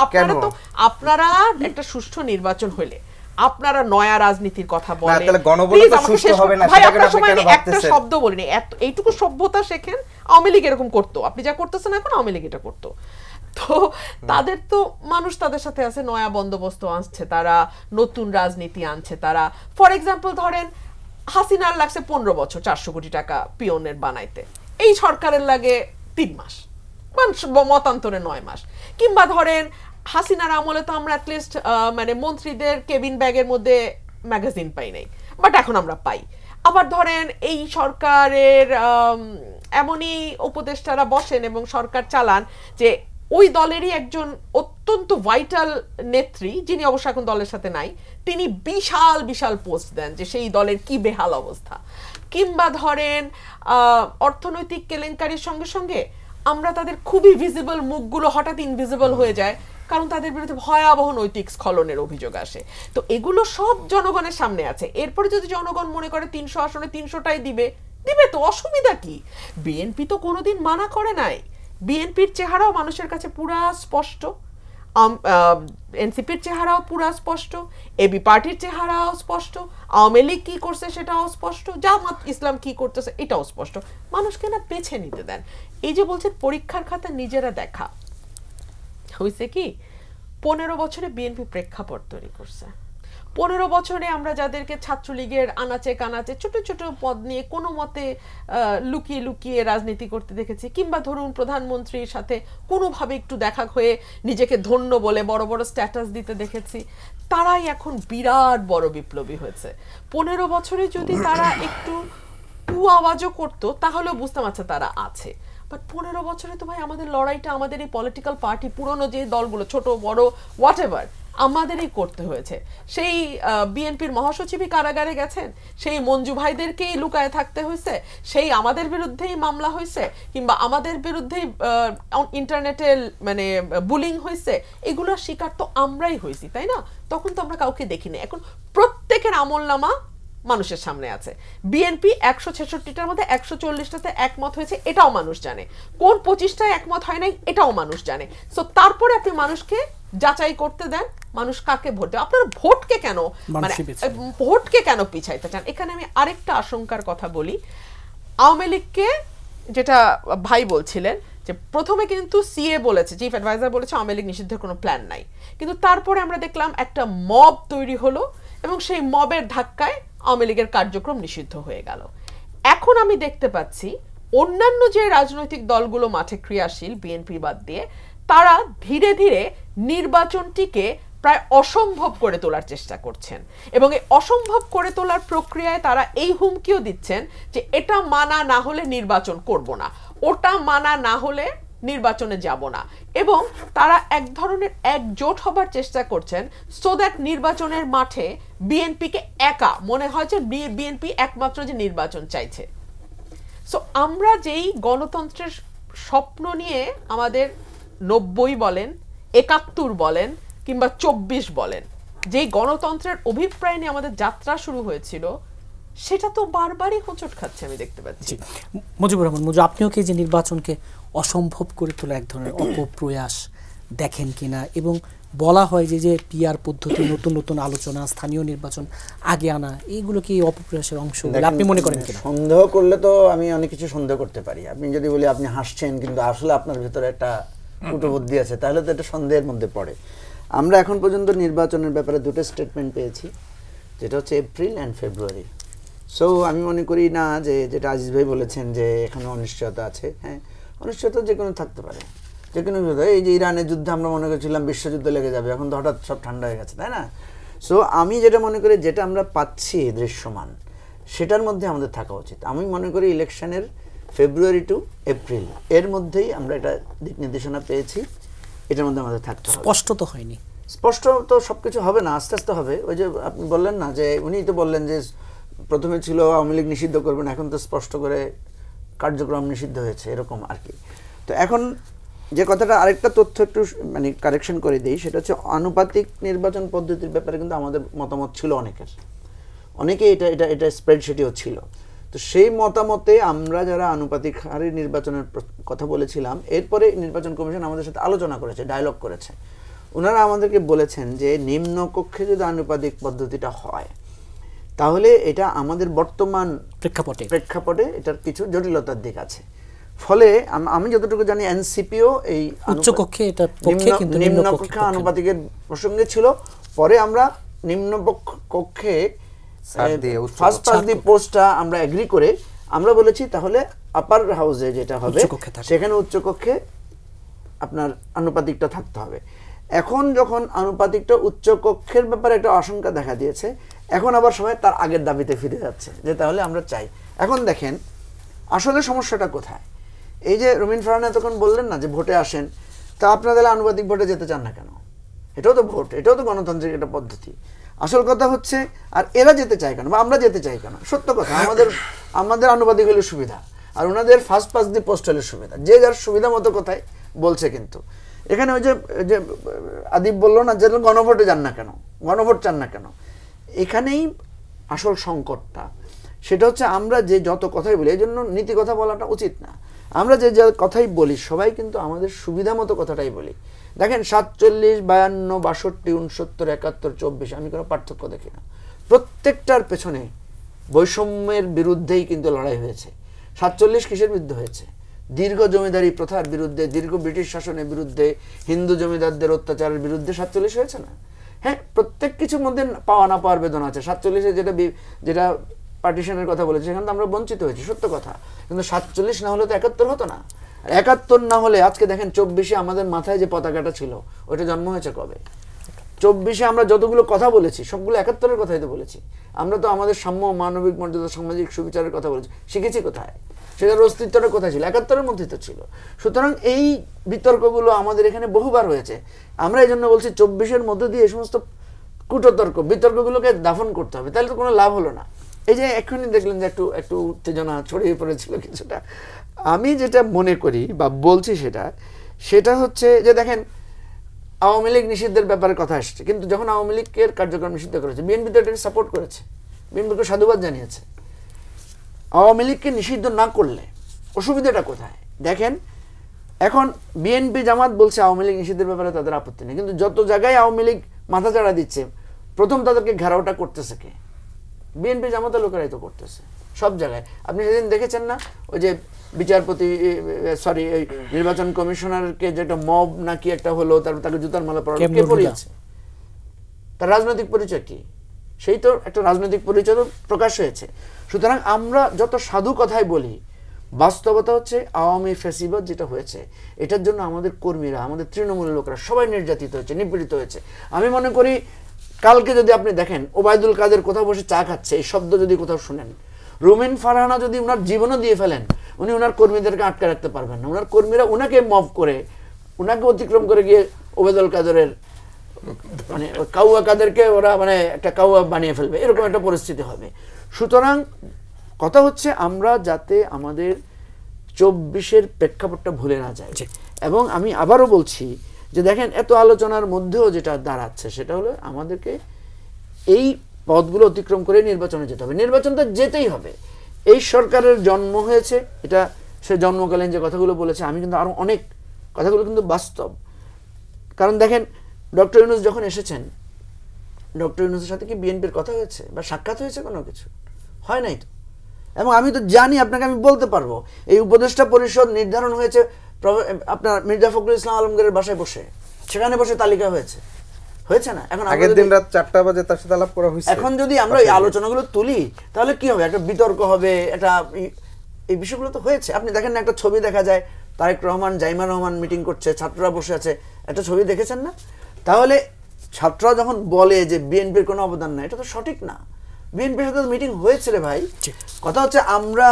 আপনারা একটা সুষ্ঠু নির্বাচন হইলে আপনারা নয়া রাজনীতির কথা বলেন, তাহলে গণভোটটা সুষ্ঠু হবে না, সেটা কেন আপনি কেন ভাবতেছেন? একটা শব্দ বলিনি, এইটুকু সভ্যতা শেখেন। আওয়ামী লীগ এরকম করতো, আপনি যা করতেছেন এখন আওয়ামী লীগ এটা করতো। তো তাদের তো মানুষ তাদের সাথে আছে, নয়া বন্দোবস্ত আনছে তারা, নতুন রাজনীতি আনছে তারা। ফর এক্সাম্পল ধরেন হাসিনার লাগছে 15 বছর 400 কোটি টাকা পিওনের বানাইতে, এই সরকারের লাগে 3 মাস, মতান্তরে 9 মাস। কিংবা ধরেন হাসিনার আমলে তো আমরা অ্যাটলিস্ট মানে মন্ত্রীদের কেবিন ব্যাগের মধ্যে ম্যাগাজিন পাই নাই, বাট এখন আমরা পাই। আবার ধরেন এই সরকারের এমনই উপদেষ্টারা বসেন এবং সরকার চালান যে ওই দলেরই একজন অত্যন্ত ভাইটাল নেত্রী, যিনি অবশ্য এখন দলের সাথে নাই, তিনি বিশাল বিশাল পোস্ট দেন যে সেই দলের কি বেহাল অবস্থা। কিংবা ধরেন অর্থনৈতিক কেলেঙ্কারির সঙ্গে সঙ্গে আমরা তাদের খুবই ভিজিবল মুখগুলো হঠাৎ ইনভিজিবল হয়ে যায়, কারণ তাদের বিরুদ্ধে ভয়াবহ নৈতিক স্খলনের অভিযোগ আসে। তো এগুলো সব জনগণের সামনে আছে। এরপরে যদি জনগণ মনে করে 300 আসনে 300টাই দিবে, তো অসুবিধা কি? বিএনপি তো কোনোদিন মানা করে নাই। বিএনপির চেহারাও মানুষের কাছে পুরা স্পষ্ট, এনসিপির চেহারাও পুরা স্পষ্ট, এবি পার্টির চেহারাও স্পষ্ট, আওয়ামী লীগ কি করছে সেটাও স্পষ্ট, জামাত ইসলাম কি করতেছে এটাও স্পষ্ট। মানুষকে না বেছে নিতে দেন। এই যে বলছেন পরীক্ষার খাতা নিজেরা দেখা, হয়েছে কি 15 বছরে বিএনপি প্রেক্ষাপট তৈরি করছে। 15 বছরে আমরা যাদেরকে ছাত্রলীগের আনাচে কানাচে ছোট ছোট পদ নিয়ে কোনো মতে লুকিয়ে লুকিয়ে রাজনীতি করতে দেখেছি, কিংবা ধরুন প্রধানমন্ত্রীর সাথে কোনোভাবে একটু দেখা হয়ে নিজেকে ধন্য বলে বড় বড় স্ট্যাটাস দিতে দেখেছি, তারাই এখন বিরাট বড় বিপ্লবী হয়েছে। 15 বছরে যদি তারা একটু আওয়াজও করতো তাহলেও বুঝতাম আচ্ছা তারা আছে। বাট 15 বছরে তো ভাই আমাদের লড়াইটা আমাদের এই পলিটিক্যাল পার্টি, পুরনো যে দলগুলো ছোট বড় হোয়াট এভার, আমাদেরই করতে হয়েছে। সেই বিএনপির মহাসচিবই কারাগারে গেছেন, সেই মঞ্জু ভাইদেরকেই লুকায় থাকতে হয়েছে, সেই আমাদের বিরুদ্ধেই মামলা হয়েছে, কিংবা আমাদের বিরুদ্ধেই ইন্টারনেটে মানে বুলিং হয়েছে। এগুলোর শিকার তো আমরাই হয়েছি, তাই না? তখন তো আমরা কাউকে দেখিনি। এখন প্রত্যেকের আমলনামা মানুষের সামনে আছে। বিএনপি 166টার মধ্যে 140টাতে একমত হয়েছে, এটাও মানুষ জানে। কোন 25টায় একমত হয় নাই এটাও মানুষ জানে। সো তারপরে আপনি মানুষকে যাচাই করতে দেন মানুষ কাকে ভোট দেবে। আপনার ভোটকে কেন পিছাইতে চান? এখানে আমি আরেকটা আশঙ্কার কথা বলি। আওয়ামী লীগকে, যেটা ভাই বলছিলেন যে প্রথমে কিন্তু সিএ বলেছে, চিফ অ্যাডভাইজার বলেছে আওয়ামী লীগ নিষিদ্ধের কোনো প্ল্যান নাই, কিন্তু তারপরে আমরা দেখলাম একটা মব তৈরি হলো এবং সেই মবের ধাক্কায় আওয়ামী লীগের কার্যক্রম নিষিদ্ধ হয়ে গেল। এখন আমি দেখতে পাচ্ছি অন্যান্য যে রাজনৈতিক দলগুলো মাঠে ক্রিয়াশীল বিএনপি বাদ দিয়ে, তারা ধীরে ধীরে নির্বাচনটিকে প্রায় অসম্ভব করে তোলার চেষ্টা করছেন, এবং এই অসম্ভব করে তোলার প্রক্রিয়ায় তারা এই হুমকিও দিচ্ছেন যে এটা মানা না হলে নির্বাচন করব না, ওটা মানা না হলে নির্বাচনে যাব না, এবং তারা এক ধরনের একজোট হবার চেষ্টা করছেন সো দ্যাট নির্বাচনের মাঠে বিএনপিকে একা মনে হয় যে বিএনপি একমাত্র যে নির্বাচন চাইছে। সো আমরা যেই গণতন্ত্রের স্বপ্ন নিয়ে আমাদের 90 বলেন, 71 বলেন, কিংবা 24 বলেন, যেই গণতন্ত্রের অভিপ্রায় নিয়ে আমাদের যাত্রা শুরু হয়েছিল, সেটা তো বারবারই হোঁচট খাচ্ছে আমি দেখতে পাচ্ছি। মুজিবুর রহমান, আপনিও কি যে নির্বাচনকে অসম্ভব করে তোলা এক ধরনের অপপ্রয়াস দেখেন কিনা? এবং বলা হয় যে পিআর পদ্ধতি, নতুন নতুন আলোচনা, স্থানীয় নির্বাচন আগে আনা, এইগুলো কি অপপ্রয়াসের অংশ বলে আপনি মনে করেন কিনা? সন্দেহ করলে তো আমি অনেক কিছু সন্দেহ করতে পারি। আপনি যদি বলি আপনি হাসছেন কিন্তু আসলে আপনার ভিতরে একটা কুটবুদ্ধি আছে, তাহলে তো এটা সন্দেহের মধ্যে পড়ে। আমরা এখন পর্যন্ত নির্বাচনের ব্যাপারে দুটো স্টেটমেন্ট পেয়েছি, যেটা হচ্ছে এপ্রিল অ্যান্ড ফেব্রুয়ারি। সো আমি মনে করি না যে যেটা আজিজ ভাই বলেছেন যে এখানে অনিশ্চয়তা আছে, হ্যাঁ অনিশ্চয়তা যে কোনো থাকতে পারে, যে কোনো এই যে ইরানের যুদ্ধে আমরা মনে করছিলাম বিশ্বযুদ্ধ লেগে যাবে, এখন তো হঠাৎ সব ঠান্ডা হয়ে গেছে, তাই না? সো আমি যেটা মনে করি, যেটা আমরা পাচ্ছি দৃশ্যমান, সেটার মধ্যে আমাদের থাকা উচিত। আমি মনে করি ইলেকশনের ফেব্রুয়ারি টু এপ্রিল এর মধ্যেই আমরা এটা দিক নির্দেশনা পেয়েছি, এটার মধ্যে আমাদের থাকতে হবে। স্পষ্ট তো হয়নি, স্পষ্ট তো সবকিছু হবে না, আস্তে আস্তে হবে। ওই যে আপনি বললেন না যে উনিই তো বললেন যে প্রথমে ছিল আওয়ামী লীগ নিষিদ্ধ করবেন, এখন তো স্পষ্ট করে কার্যক্রম নিষিদ্ধ হয়েছে, এরকম আর কি। তো এখন যে কথাটা, আরেকটা তথ্য একটু মানে কারেকশন করে দিই, সেটা হচ্ছে আনুপাতিক নির্বাচন পদ্ধতির ব্যাপারে কিন্তু আমাদের মতামত ছিল অনেকে এটা স্প্রেডশিটেও ছিল। তো সেই মতামতে আমরা যারা আনুপাতিক হারে নির্বাচনের কথা বলেছিলাম, এরপরে নির্বাচন কমিশন আমাদের সাথে আলোচনা করেছে, ডায়লগ করেছে। ওনারা আমাদেরকে বলেছেন যে নিম্নকক্ষে যদি আনুপাতিক পদ্ধতিটা হয় তাহলে এটা আমাদের বর্তমান প্রেক্ষাপটে এটার কিছু জটিলতার দিক আছে। ফলে আমি যতটুকু জানি এনসিপিও এই উচ্চকক্ষে এটা পক্ষে, কিন্তু নিম্নকক্ষে আনুপাতিকের প্রসঙ্গে ছিল। পরে আমরা নিম্নকক্ষে ফার্স্ট পাস দি পোস্টটা আমরা এগ্রি করে আমরা বলেছি তাহলে আপার হাউসে যেটা হবে সেখানে উচ্চকক্ষে আপনার আনুপাতিকটা থাকতে হবে। এখন যখন আনুপাতিকটা উচ্চকক্ষের ব্যাপারে একটা আশঙ্কা দেখা দিয়েছে, এখন আবার সবাই তার আগের দাবিতে ফিরে যাচ্ছে যে তাহলে আমরা চাই। এখন দেখেন আসলে সমস্যাটা কোথায়। এই যে রুমিন ফারহানা তখন বললেন না যে ভোটে আসেন, তা আপনারা তাহলে আনুপাতিক ভোটে যেতে চান না কেন? এটাও তো ভোট, এটাও তো গণতান্ত্রিক একটা পদ্ধতি। আসল কথা হচ্ছে আর এরা যেতে চায় কেন বা আমরা যেতে চাই কেন? সত্য কথা, আমাদের আনুপাতিক হলে সুবিধা, আর ওনাদের ফার্স্ট পাস দি পোস্ট হলে সুবিধা। যে যার সুবিধা মতো কথায় বলছে। কিন্তু এখানে ওই যে আদিব বললো না যে গণভোটে যান না কেন, গণভোট চান না কেন, এখানেই আসল সংকটটা। সেটা হচ্ছে আমরা যে যত কথাই বলি, এই জন্য নীতি কথা বলাটা উচিত না। আমরা যে কথাই বলি সবাই কিন্তু আমাদের সুবিধা মতো কথাটাই বলি। দেখেন 47, 52, 62, 69, 71, 24 আমি কোনো পার্থক্য দেখি না। প্রত্যেকটার পেছনে বৈষম্যের বিরুদ্ধেই কিন্তু লড়াই হয়েছে। 47 কিসের বিরুদ্ধে হয়েছে? দীর্ঘ জমিদারি প্রথার বিরুদ্ধে, দীর্ঘ ব্রিটিশ শাসনের বিরুদ্ধে, হিন্দু জমিদারদের অত্যাচারের বিরুদ্ধে 47 হয়েছে না? হ্যাঁ, প্রত্যেক কিছুর মধ্যে পাওয়া না পাওয়ার বেদনা আছে। 47-এ যেটা পার্টিশনের কথা বলেছে সেখানে তো আমরা বঞ্চিত হয়েছি, সত্য কথা। কিন্তু 47 না হলে তো 71 হতো না। 71 না হলে আজকে দেখেন 24-এ আমাদের মাথায় যে পতাকাটা ছিল ওইটা জন্ম হয়েছে কবে? 24-এ আমরা যতগুলো কথা বলেছি সবগুলো 71-এর কথাই তো বলেছি। আমরা তো আমাদের সাম্য, মানবিক মর্যাদা, সামাজিক সুবিচারের কথা বলেছি। শিখেছি কোথায়? সেটার অস্তিত্বটা কোথায় ছিল? 71-এর মধ্যেই তো ছিল। সুতরাং এই বিতর্কগুলো আমাদের এখানে বহুবার হয়েছে। আমরা এই জন্য বলছি 24-এর মধ্যে দিয়ে এই সমস্ত কুটতর্ক, বিতর্কগুলোকে দাফন করতে হবে, তাহলে তো কোনো লাভ হলো না। এই যে এক্ষুনি দেখলেন যে একটু উত্তেজনা ছড়িয়ে পড়েছিল কিছুটা। আমি যেটা মনে করি বা বলছি সেটা হচ্ছে যে দেখেন আওয়ামী লীগ নিষিদ্ধের ব্যাপারে কথা আসছে, কিন্তু যখন আওয়ামী লীগের কার্যক্রম নিষিদ্ধ করেছে বিএনপি তো এটাকে সাপোর্ট করেছে, বিএনপিকে সাধুবাদ জানিয়েছে। আওয়ামী লীগকে নিষিদ্ধ না করলে অসুবিধাটা কোথায়? দেখেন এখন বিএনপি জামাত বলছে আওয়ামী লীগ নিষিদ্ধের ব্যাপারে তাদের আপত্তি নেই, কিন্তু যত জায়গায় আওয়ামী লীগ মাথাচাড়া দিচ্ছে প্রথম তাদেরকে ঘেরাওটা করতেছে কে? বিএনপি জামাতের লোকেরাই তো করতেছে সব জায়গায়। আপনি সেদিন দেখেছেন না ওই যে বিচারপতি ওই নির্বাচন কমিশনারকে যেটা মব নাকি একটা হলো, তারপর তাকে জুতার মালা পরালো, কে পরিয়েছে? তার রাজনৈতিক পরিচয় কি? সেই তো একটা রাজনৈতিক পরিচয় তো প্রকাশ হয়েছে। সুতরাং আমরা যত সাধু কথাই বলি, বাস্তবতা হচ্ছে আওয়ামী ফ্যাসিবাদ যেটা হয়েছে এটার জন্য আমাদের কর্মীরা, আমাদের তৃণমূলের লোকেরা সবাই নির্যাতিত হয়েছে, নিপীড়িত হয়েছে। আমি মনে করি কালকে যদি আপনি দেখেন ওবায়দুল কাদের কোথাও বসে চা খাচ্ছে, এই শব্দ যদি কোথাও শুনেন, রুমিন ফারহানা যদি ওনার জীবনও দিয়ে ফেলেন, উনি ওনার কর্মীদেরকে আটকে রাখতে পারবেন না। ওনার কর্মীরা ওনাকে মফ করে, ওনাকে অতিক্রম করে গিয়ে ওবায়দুল কাদেরের মানে কাউয়া কাদেরকে ওরা মানে একটা কাউয়া বানিয়ে ফেলবে, এরকম একটা পরিস্থিতি হবে। সুতরাং কথা হচ্ছে আমরা যাতে আমাদের 24-এর প্রেক্ষাপটটা ভুলে না যায়। এবং আমি আবারও বলছি যে দেখেন এত আলোচনার মধ্যেও যেটা দাঁড়াচ্ছে সেটা হলো আমাদেরকে এই পথগুলো অতিক্রম করে নির্বাচনে যেতে হবে। নির্বাচন তো যেতেই হবে। এই সরকারের জন্ম হয়েছে, এটা সে জন্মকালীন যে কথাগুলো বলেছে, আমি কিন্তু আরো অনেক কথাগুলো কিন্তু বাস্তব। কারণ দেখেন ডক্টর ইউনূস যখন এসেছেন, ডক্টর ইউনূসের সাথে কি বিএনপির কথা হয়েছে বা সাক্ষাৎ হয়েছে? কোনো কিছু হয় নাই তো। এবং আমি তো জানি, আপনাকে আমি বলতে পারবো, এই উপদেষ্টা পরিষদ নির্ধারণ হয়েছে আপনার মির্জা ফখরুল ইসলাম আলমগীরের বাসায় বসে, সেখানে বসে তালিকা হয়েছে না? এখন আগের দিন রাত 4টা বাজে তার সাথে আলাপ করা হয়েছে। এখন যদি আমরা এই আলোচনাগুলো তুলি তাহলে কি হবে? একটা বিতর্ক হবে, এটা এই বিষয়গুলো তো হয়েছে। আপনি দেখেন না, একটা ছবি দেখা যায় তারেক রহমান, জাইমা রহমান মিটিং করছে, ছাত্ররা বসে আছে, একটা ছবি দেখেছেন না? তাহলে ছাত্ররা যখন বলে যে বিএনপির কোনো অবদান নাই, এটা তো সঠিক না। বিএনপির সাথে মিটিং হয়েছে রে ভাই। কথা হচ্ছে আমরা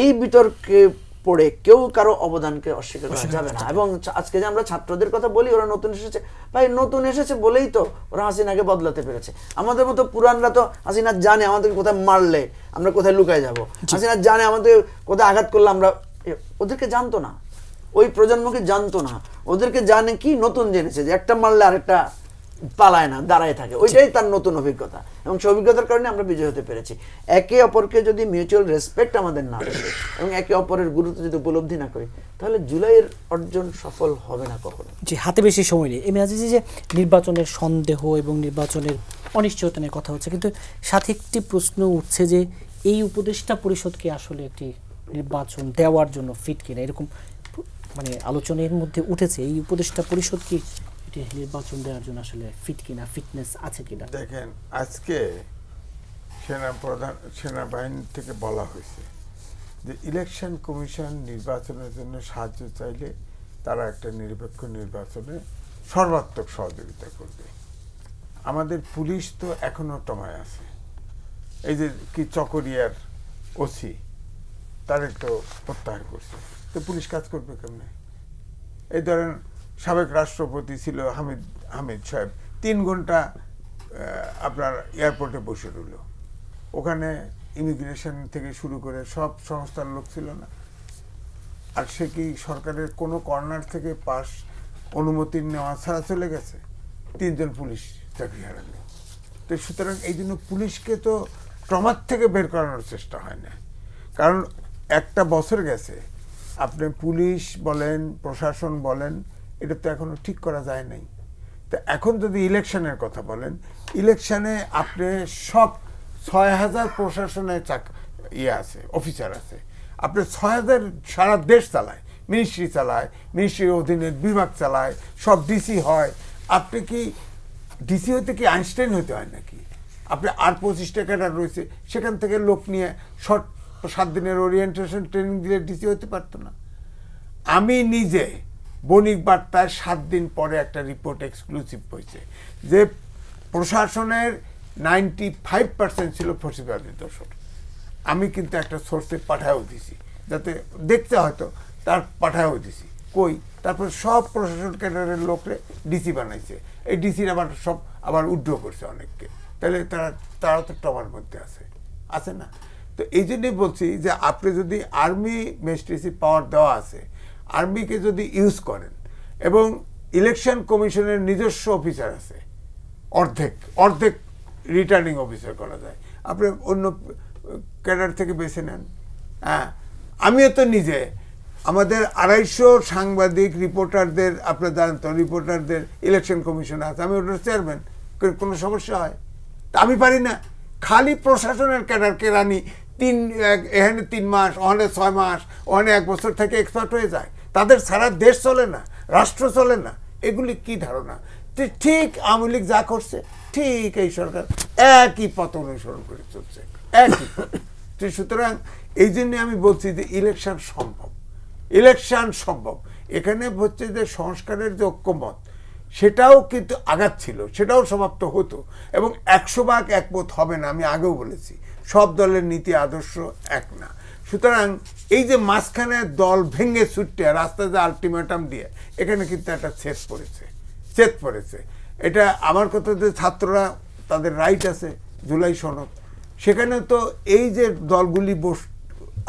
এই বিতর্কে পড়ে কেউ কারো অবদানকে অস্বীকার করা যাবে না। এবং আজকে যে আমরা ছাত্রদের কথা বলি ওরা নতুন এসেছে, ভাই নতুন এসেছে বলেই তো ওরা হাসিনাকে বদলাতে পেরেছে। আমাদের মতো পুরানরা তো হাসিনা জানে আমাদের কোথায় মারলে আমরা কোথায় লুকায় যাব, হাসিনা জানে আমাদের কোথায় আঘাত করলে আমরা, ওদেরকে জানতো না, ওই প্রজন্মকে জানতো না। ওদেরকে জানে কি নতুন জেনেছে যে একটা মারলে আরেকটা পালায় না, দাঁড়ায় থাকে, ওইটাই তার নতুন অভিজ্ঞতা। এবং সেই অভিজ্ঞতার কারণে আমরা বিজয় হতে পেরেছি। একে অপরকে যদি মিউচুয়াল রেসপেক্ট আমাদের না থাকে এবং একে অপরের গুরুত্ব যদি উপলব্ধি না করি, তাহলে জুলাইয়ের অর্জন সফল হবে না কখনো। জি, হাতে বেশি সময় নেই। এমনি আছে যে নির্বাচনের সন্দেহ এবং নির্বাচনের অনিশ্চয়তা নিয়ে কথা হচ্ছে, কিন্তু সাথে একটি প্রশ্ন উঠছে যে এই উপদেষ্টা পরিষদকে আসলে একটি নির্বাচন দেওয়ার জন্য ফিট কিনা, এরকম মানে আলোচনার মধ্যে উঠেছে। এই উপদেষ্টা পরিষদ কি নির্বাচন দেওয়ার জন্য আসলে ফিট কিনা, ফিটনেস আছে কিনা? দেখেন আজকে সেনাবাহিনী থেকে বলা হয়েছে যে ইলেকশন কমিশন নির্বাচনের জন্য সাহায্য চাইলে তারা একটা নিরপেক্ষ নির্বাচনে সর্বাত্মক সহযোগিতা করবে। আমাদের পুলিশ তো এখনো টমায় আছে। এই যে কি চকরিয়ার ওসি তার তো প্রত্যাহার করছে, তো পুলিশ কাজ করবে কেমনে? এই ধরেন সাবেক রাষ্ট্রপতি ছিল হামিদ সাহেব 3 ঘন্টা আপনার এয়ারপোর্টে বসে রইল। ওখানে ইমিগ্রেশন থেকে শুরু করে সব সংস্থার লোক ছিল না, আর সে কি সরকারের কোনো কর্নার থেকে পাস অনুমতি নেওয়া ছাড়া চলে গেছে? 3 জন পুলিশ চাকরি হারালো। তো সুতরাং এই জন্য পুলিশকে তো ট্রমার থেকে বের করানোর চেষ্টা হয় না, কারণ একটা বছর গেছে, আপনি পুলিশ বলেন প্রশাসন বলেন এটা তো এখনো ঠিক করা যায় নাই। তো এখন যদি ইলেকশনের কথা বলেন, ইলেকশনে আপনি সব 6000 প্রশাসনের আছে, অফিসার আছে, আপনি 6000 সারা দেশ চালায়, মিনিস্ট্রি চালায়, মিনিস্ট্রির অধীনে বিভাগ চালায়, সব ডিসি হয়। আপনি কি ডিসি হতে কি আইনস্টাইন হতে হয় নাকি? আপনি আর 25টা ক্যাডার রয়েছে, সেখান থেকে লোক নিয়ে 7 দিনের ওরিয়েন্টেশন ট্রেনিং দিলে ডিসি হতে পারতো না? আমি নিজে বণিক বার্তায় 7 দিন পরে একটা রিপোর্ট এক্সক্লুসিভ হয়েছে যে প্রশাসনের 95% ছিল ফসিবাদী দোষর। আমি কিন্তু একটা সোর্সে পাঠায়ও দিছি, যাতে দেখতে হয়তো তার পাঠায়ও দিছি কই। তারপর সব প্রশাসন ক্যাডারের লোকরে ডিসি বানাইছে, এই ডিসির আবার উড্র করছে অনেককে, তাহলে তারা তো টমার মধ্যে আছে না? তো এই জন্যই বলছি যে আপনি যদি আর্মি ম্যাজিস্ট্রেসি পাওয়ার দেওয়া আছে, আর্মিকে যদি ইউজ করেন, এবং ইলেকশন কমিশনের নিজস্ব অফিসার আছে, অর্ধেক রিটার্নিং অফিসার করা যায়, আপনি অন্য ক্যাডার থেকে বেছে নেন। হ্যাঁ, আমিও তো নিজে আমাদের 250 সাংবাদিক রিপোর্টারদের, আপনার জানেন তো রিপোর্টারদের ইলেকশন কমিশন আছে, আমি ওটার চেয়ারম্যান। কোনো সমস্যা হয়? তা আমি পারি না? খালি প্রশাসনের ক্যাডারকে রানি এখানে 3 মাস, ওখানে 6 মাস, ওখানে 1 বছর থেকে এক্সপার্ট হয়ে যায়, তাদের সারা দেশ চলে না, রাষ্ট্র চলে না। এগুলি কি ধারণা? ঠিক আওয়ামী লীগ যা করছে ঠিক এই সরকার একই পথ অনুসরণ করে চলছে, একই। সুতরাং এই জন্য আমি বলছি যে ইলেকশন সম্ভব। এখানে হচ্ছে যে সংস্কারের যে ঐক্যমত, সেটাও কিন্তু আঘাত ছিল, সেটাও সমাপ্ত হতো, এবং 100 ভাগ একমত হবে না। আমি আগেও বলেছি সব দলের নীতি আদর্শ এক না। সুতরাং এই যে মাঝখানে দল ভেঙে ছুটে রাস্তায় যে আলটিমেটাম দিয়ে, এখানে কিন্তু একটা ছেদ পড়েছে। এটা আমার কথা যে ছাত্ররা তাদের রাইট আছে, জুলাই সনদ, সেখানে তো এই যে দলগুলি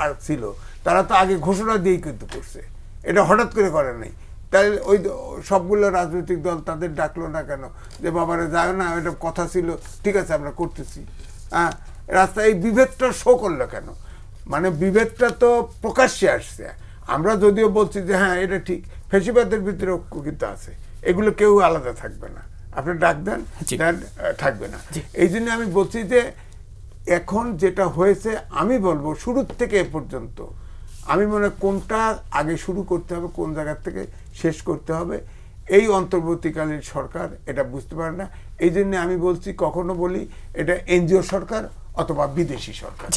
আর ছিল, তারা তো আগে ঘোষণা দিয়েই কিন্তু করছে, এটা হঠাৎ করে নাই। তাহলে ওই সবগুলো রাজনৈতিক দল তাদের ডাকলো না কেন যে বাবারে যায় না, এটা কথা ছিল, ঠিক আছে আমরা করতেছি। হ্যাঁ, রাস্তায় এই বিভেদটা শো করলো কেন? মানে বিভেদটা তো প্রকাশ্যে আসছে। আমরা যদিও বলছি যে হ্যাঁ এটা ঠিক, ফেসিবাদের ভিতরে ঐক্য কিন্তু আছে, এগুলো কেউ আলাদা থাকবে না, আপনি ডাক দেন থাকবে না। এই জন্য আমি বলছি যে এখন যেটা হয়েছে, আমি বলবো শুরুর থেকে এ পর্যন্ত আমি মনে কোনটা আগে শুরু করতে হবে, কোন জায়গা থেকে শেষ করতে হবে, এই অন্তর্বর্তীকালীন সরকার এটা বুঝতে পারে না। এই জন্য আমি বলছি, কখনো বলি এটা এনজিও সরকার অথবা বিদেশি সরকার,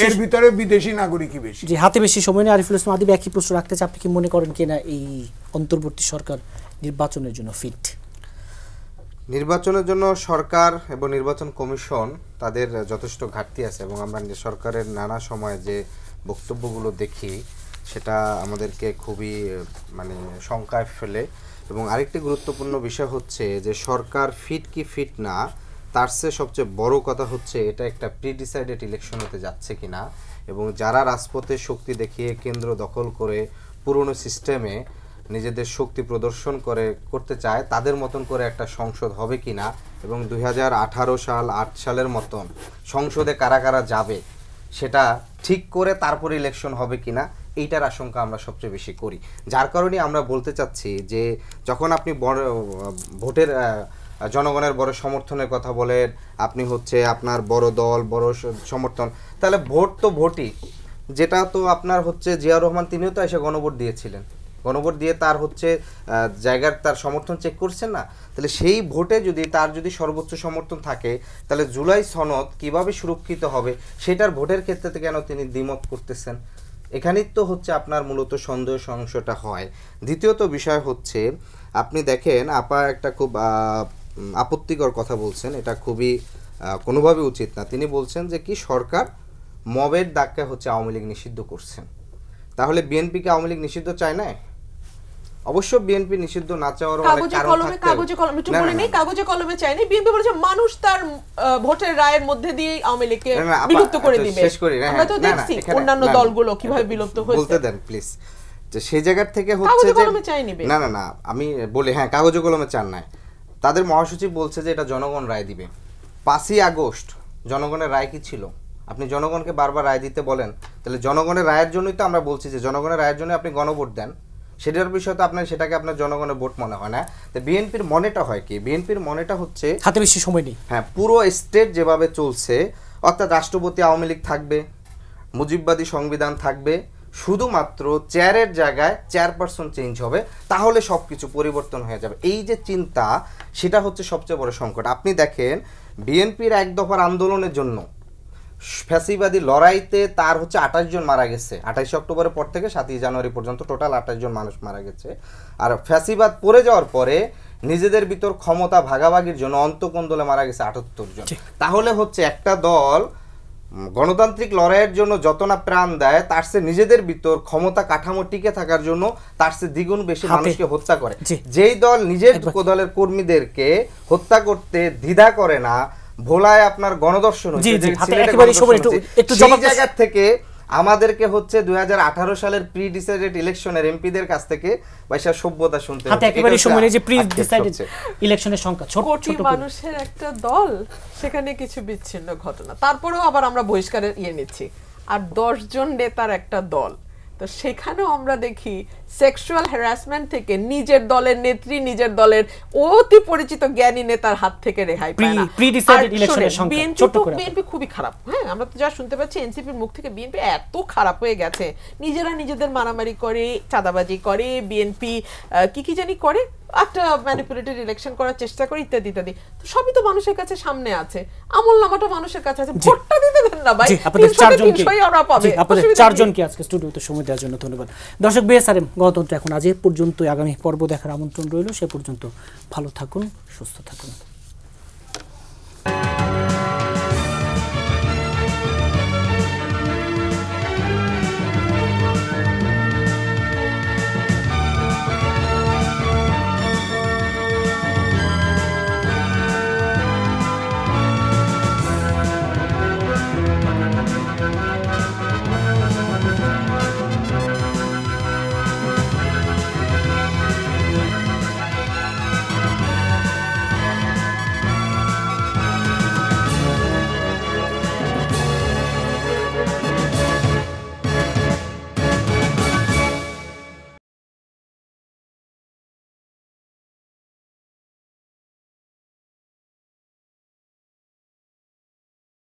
এর ভিতরে বিদেশি নাগরিকই বেশি। হাতে বেশি সময় নেই। আরিফুল ইসলাম আদিব একই প্রশ্ন রাখতে চাই, আপনি কি মনে করেন কিনা এই অন্তর্বর্তী সরকার নির্বাচনের জন্য ফিট? নির্বাচনের জন্য সরকার এবং নির্বাচন কমিশন তাদের যথেষ্ট ঘাটতি আছে, এবং আমরা সরকারের নানা সময় যে বক্তব্যগুলো দেখি সেটা আমাদেরকে খুবই শঙ্কায় ফেলে। এবং আরেকটি গুরুত্বপূর্ণ বিষয় হচ্ছে যে সরকার ফিট কি ফিট না, তার চেয়ে সবচেয়ে বড় কথা হচ্ছে এটা একটা প্রিডিসাইডেড ইলেকশন হতে যাচ্ছে কিনা, এবং যারা রাজপথে শক্তি দেখিয়ে কেন্দ্র দখল করে পুরনো সিস্টেমে নিজেদের শক্তি প্রদর্শন করতে চায়, তাদের মতন করে একটা সংসদ হবে কিনা, এবং 2018 সাল 8 সালের মতন সংসদে কারা কারা যাবে সেটা ঠিক করে তারপরে ইলেকশন হবে কিনা, এইটার আশঙ্কা আমরা সবচেয়ে বেশি করি। যার কারণে আমরা বলতে চাচ্ছি যে যখন আপনি ভোটের জনগণের বড় সমর্থনের কথা বলেন, আপনি হচ্ছে আপনার বড় দল বড় সমর্থন, তাহলে ভোট তো ভোটই, যেটা তো আপনার হচ্ছে জিয়াউর রহমান, তিনিও তো এসে গণভোট দিয়েছিলেন, গণভোট দিয়ে তার হচ্ছে জায়গার তার সমর্থন চেক করছেন না। তাহলে সেই ভোটে তার যদি সর্বোচ্চ সমর্থন থাকে, তাহলে জুলাই সনদ কিভাবে সুরক্ষিত হবে সেটার ভোটের ক্ষেত্রে কেন তিনি দ্বিমত করতেছেন? এখানেই তো হচ্ছে আপনার মূলত সন্দেহ সংশয়টা হয়। দ্বিতীয়ত বিষয় হচ্ছে, আপনি দেখেন আপা একটা খুব আপত্তিকর কথা বলছেন, এটা খুবই কোনোভাবে উচিত না। তিনি বলছেন যে কি সরকার মবের ডাককে হচ্ছে আওয়ামী লীগ নিষিদ্ধ করছেন। তাহলে বিএনপিকে আওয়ামী লীগ নিষিদ্ধ চায় না? অবশ্য বিএনপি নিষিদ্ধ না চাওয়ার অনেক কাগজে কারণ কলমে থাকতে কাগজে কলমে একটু বলে নেই, কাগজে কলমে চাইনি। বিএনপি বলেছে মানুষ তার ভোটের রায়ের মধ্যে দিয়ে আওয়ামী লীগকে বিলুপ্ত করে দিবে। আমরা তো দেখছি অন্যান্য দলগুলো কিভাবে বিলুপ্ত হয়েছে। বলতে দেন প্লিজ। যে সেই জায়গা থেকে হচ্ছে যে না না না আমি বলি হ্যাঁ কাগজে কলমে চান না। তাদের মহাসচিব বলছে যে এটা জনগণ রায় দিবে। 5ই আগস্ট জনগণের রায় কি ছিল? আপনি জনগণকে বারবার রায় দিতে বলেন, তাহলে জনগণের রায়ের জন্যই তো আমরা বলছি যে জনগণের রায়ের জন্য আপনি গণভোট দেন। সেটার বিষয় তো আপনার সেটাকে আপনার জনগণের ভোট মনে হয় না। তো বিএনপির মনেটা হয় কি? বিএনপির মনেটা হচ্ছে হাতে বেশি সময় নেই। হ্যাঁ, পুরো স্টেট যেভাবে চলছে, অর্থাৎ রাষ্ট্রপতি আওয়ামী লীগ থাকবে, মুজিববাদী সংবিধান থাকবে, শুধুমাত্র চেয়ারের জায়গায় চেয়ারপারসন চেঞ্জ হবে, তাহলে সব কিছু পরিবর্তন হয়ে যাবে। এই যে চিন্তা, সেটা হচ্ছে সবচেয়ে বড় সংকট। আপনি দেখেন বিএনপির এক দফার আন্দোলনের জন্য ফ্যাসিবাদী লড়াইতে তার হচ্ছে 28 জন মারা গেছে। 28 অক্টোবরের পর থেকে 7 জানুয়ারি পর্যন্ত টোটাল 28 জন মানুষ মারা গেছে। আর ফ্যাসিবাদ পড়ে যাওয়ার পরে নিজেদের ভিতর ক্ষমতা ভাগাভাগির জন্য অন্তকোন্দলে মারা গেছে 78 জন। তাহলে হচ্ছে একটা দল গণতান্ত্রিক লড়াইয়ের জন্য যত না প্রাণ দেয়, তার চেয়ে নিজেদের ভিতর ক্ষমতা কাঠামো টিকে থাকার জন্য তার চেয়ে দ্বিগুণ বেশি মানুষকে হত্যা করে। যেই দল নিজের দলের কর্মীদেরকে হত্যা করতে দ্বিধা করে না, ভোলায় আপনার গণদর্শন হচ্ছে, সেই জায়গা থেকে আমাদেরকে হচ্ছে 2018 সালের প্রি ডিসাইডেড ইলেকশনের এমপিদের কাছ থেকে বাইশা সভ্যতা শুনতে হচ্ছে। একেবারে সময় যে প্রি ডিসাইডেড ইলেকশনের সংখ্যা ছোট ছোট মানুষের একটা দল, সেখানে কিছু বিচ্ছিন্ন ঘটনা, তারপরেও আবার আমরা বহিষ্কারের নিচ্ছি। আর 10 জন নেতার একটা দল, তো সেখানেও আমরা দেখি সেক্সুয়াল হ্যারাসমেন্ট থেকে নিজের দলের নেত্রী, নিজের দলের অতি পরিচিত জ্ঞানী নেতার হাত থেকে রেহাই পায় না। বিএনপি খুবই খারাপ। হ্যাঁ, আমরা তো যা শুনতে পাচ্ছি এনসিপির মুখ থেকে, বিএনপি এত খারাপ হয়ে গেছে, নিজেরা নিজেদের মারামারি করে, চাঁদাবাজি করে, বিএনপি কি জানি করে, একটা ম্যানিপুলেটেড ইলেকশন করার চেষ্টা করে, ইত্যাদি ইত্যাদি। তো সবই তো মানুষের কাছে সামনে আছে, আমলনামাটা মানুষের কাছে আছে, ভোটটা দিতে দেন না ভাই। আপনাদের চারজনকে আজকে স্টুডিওতে সময় দেওয়ার জন্য ধন্যবাদ। দর্শক, বিএসআরএম গণতন্ত্র এখন আজ পর্যন্ত, আগামী পর্ব দেখার আমন্ত্রণ রইল। সে পর্যন্ত ভালো থাকুন, সুস্থ থাকুন।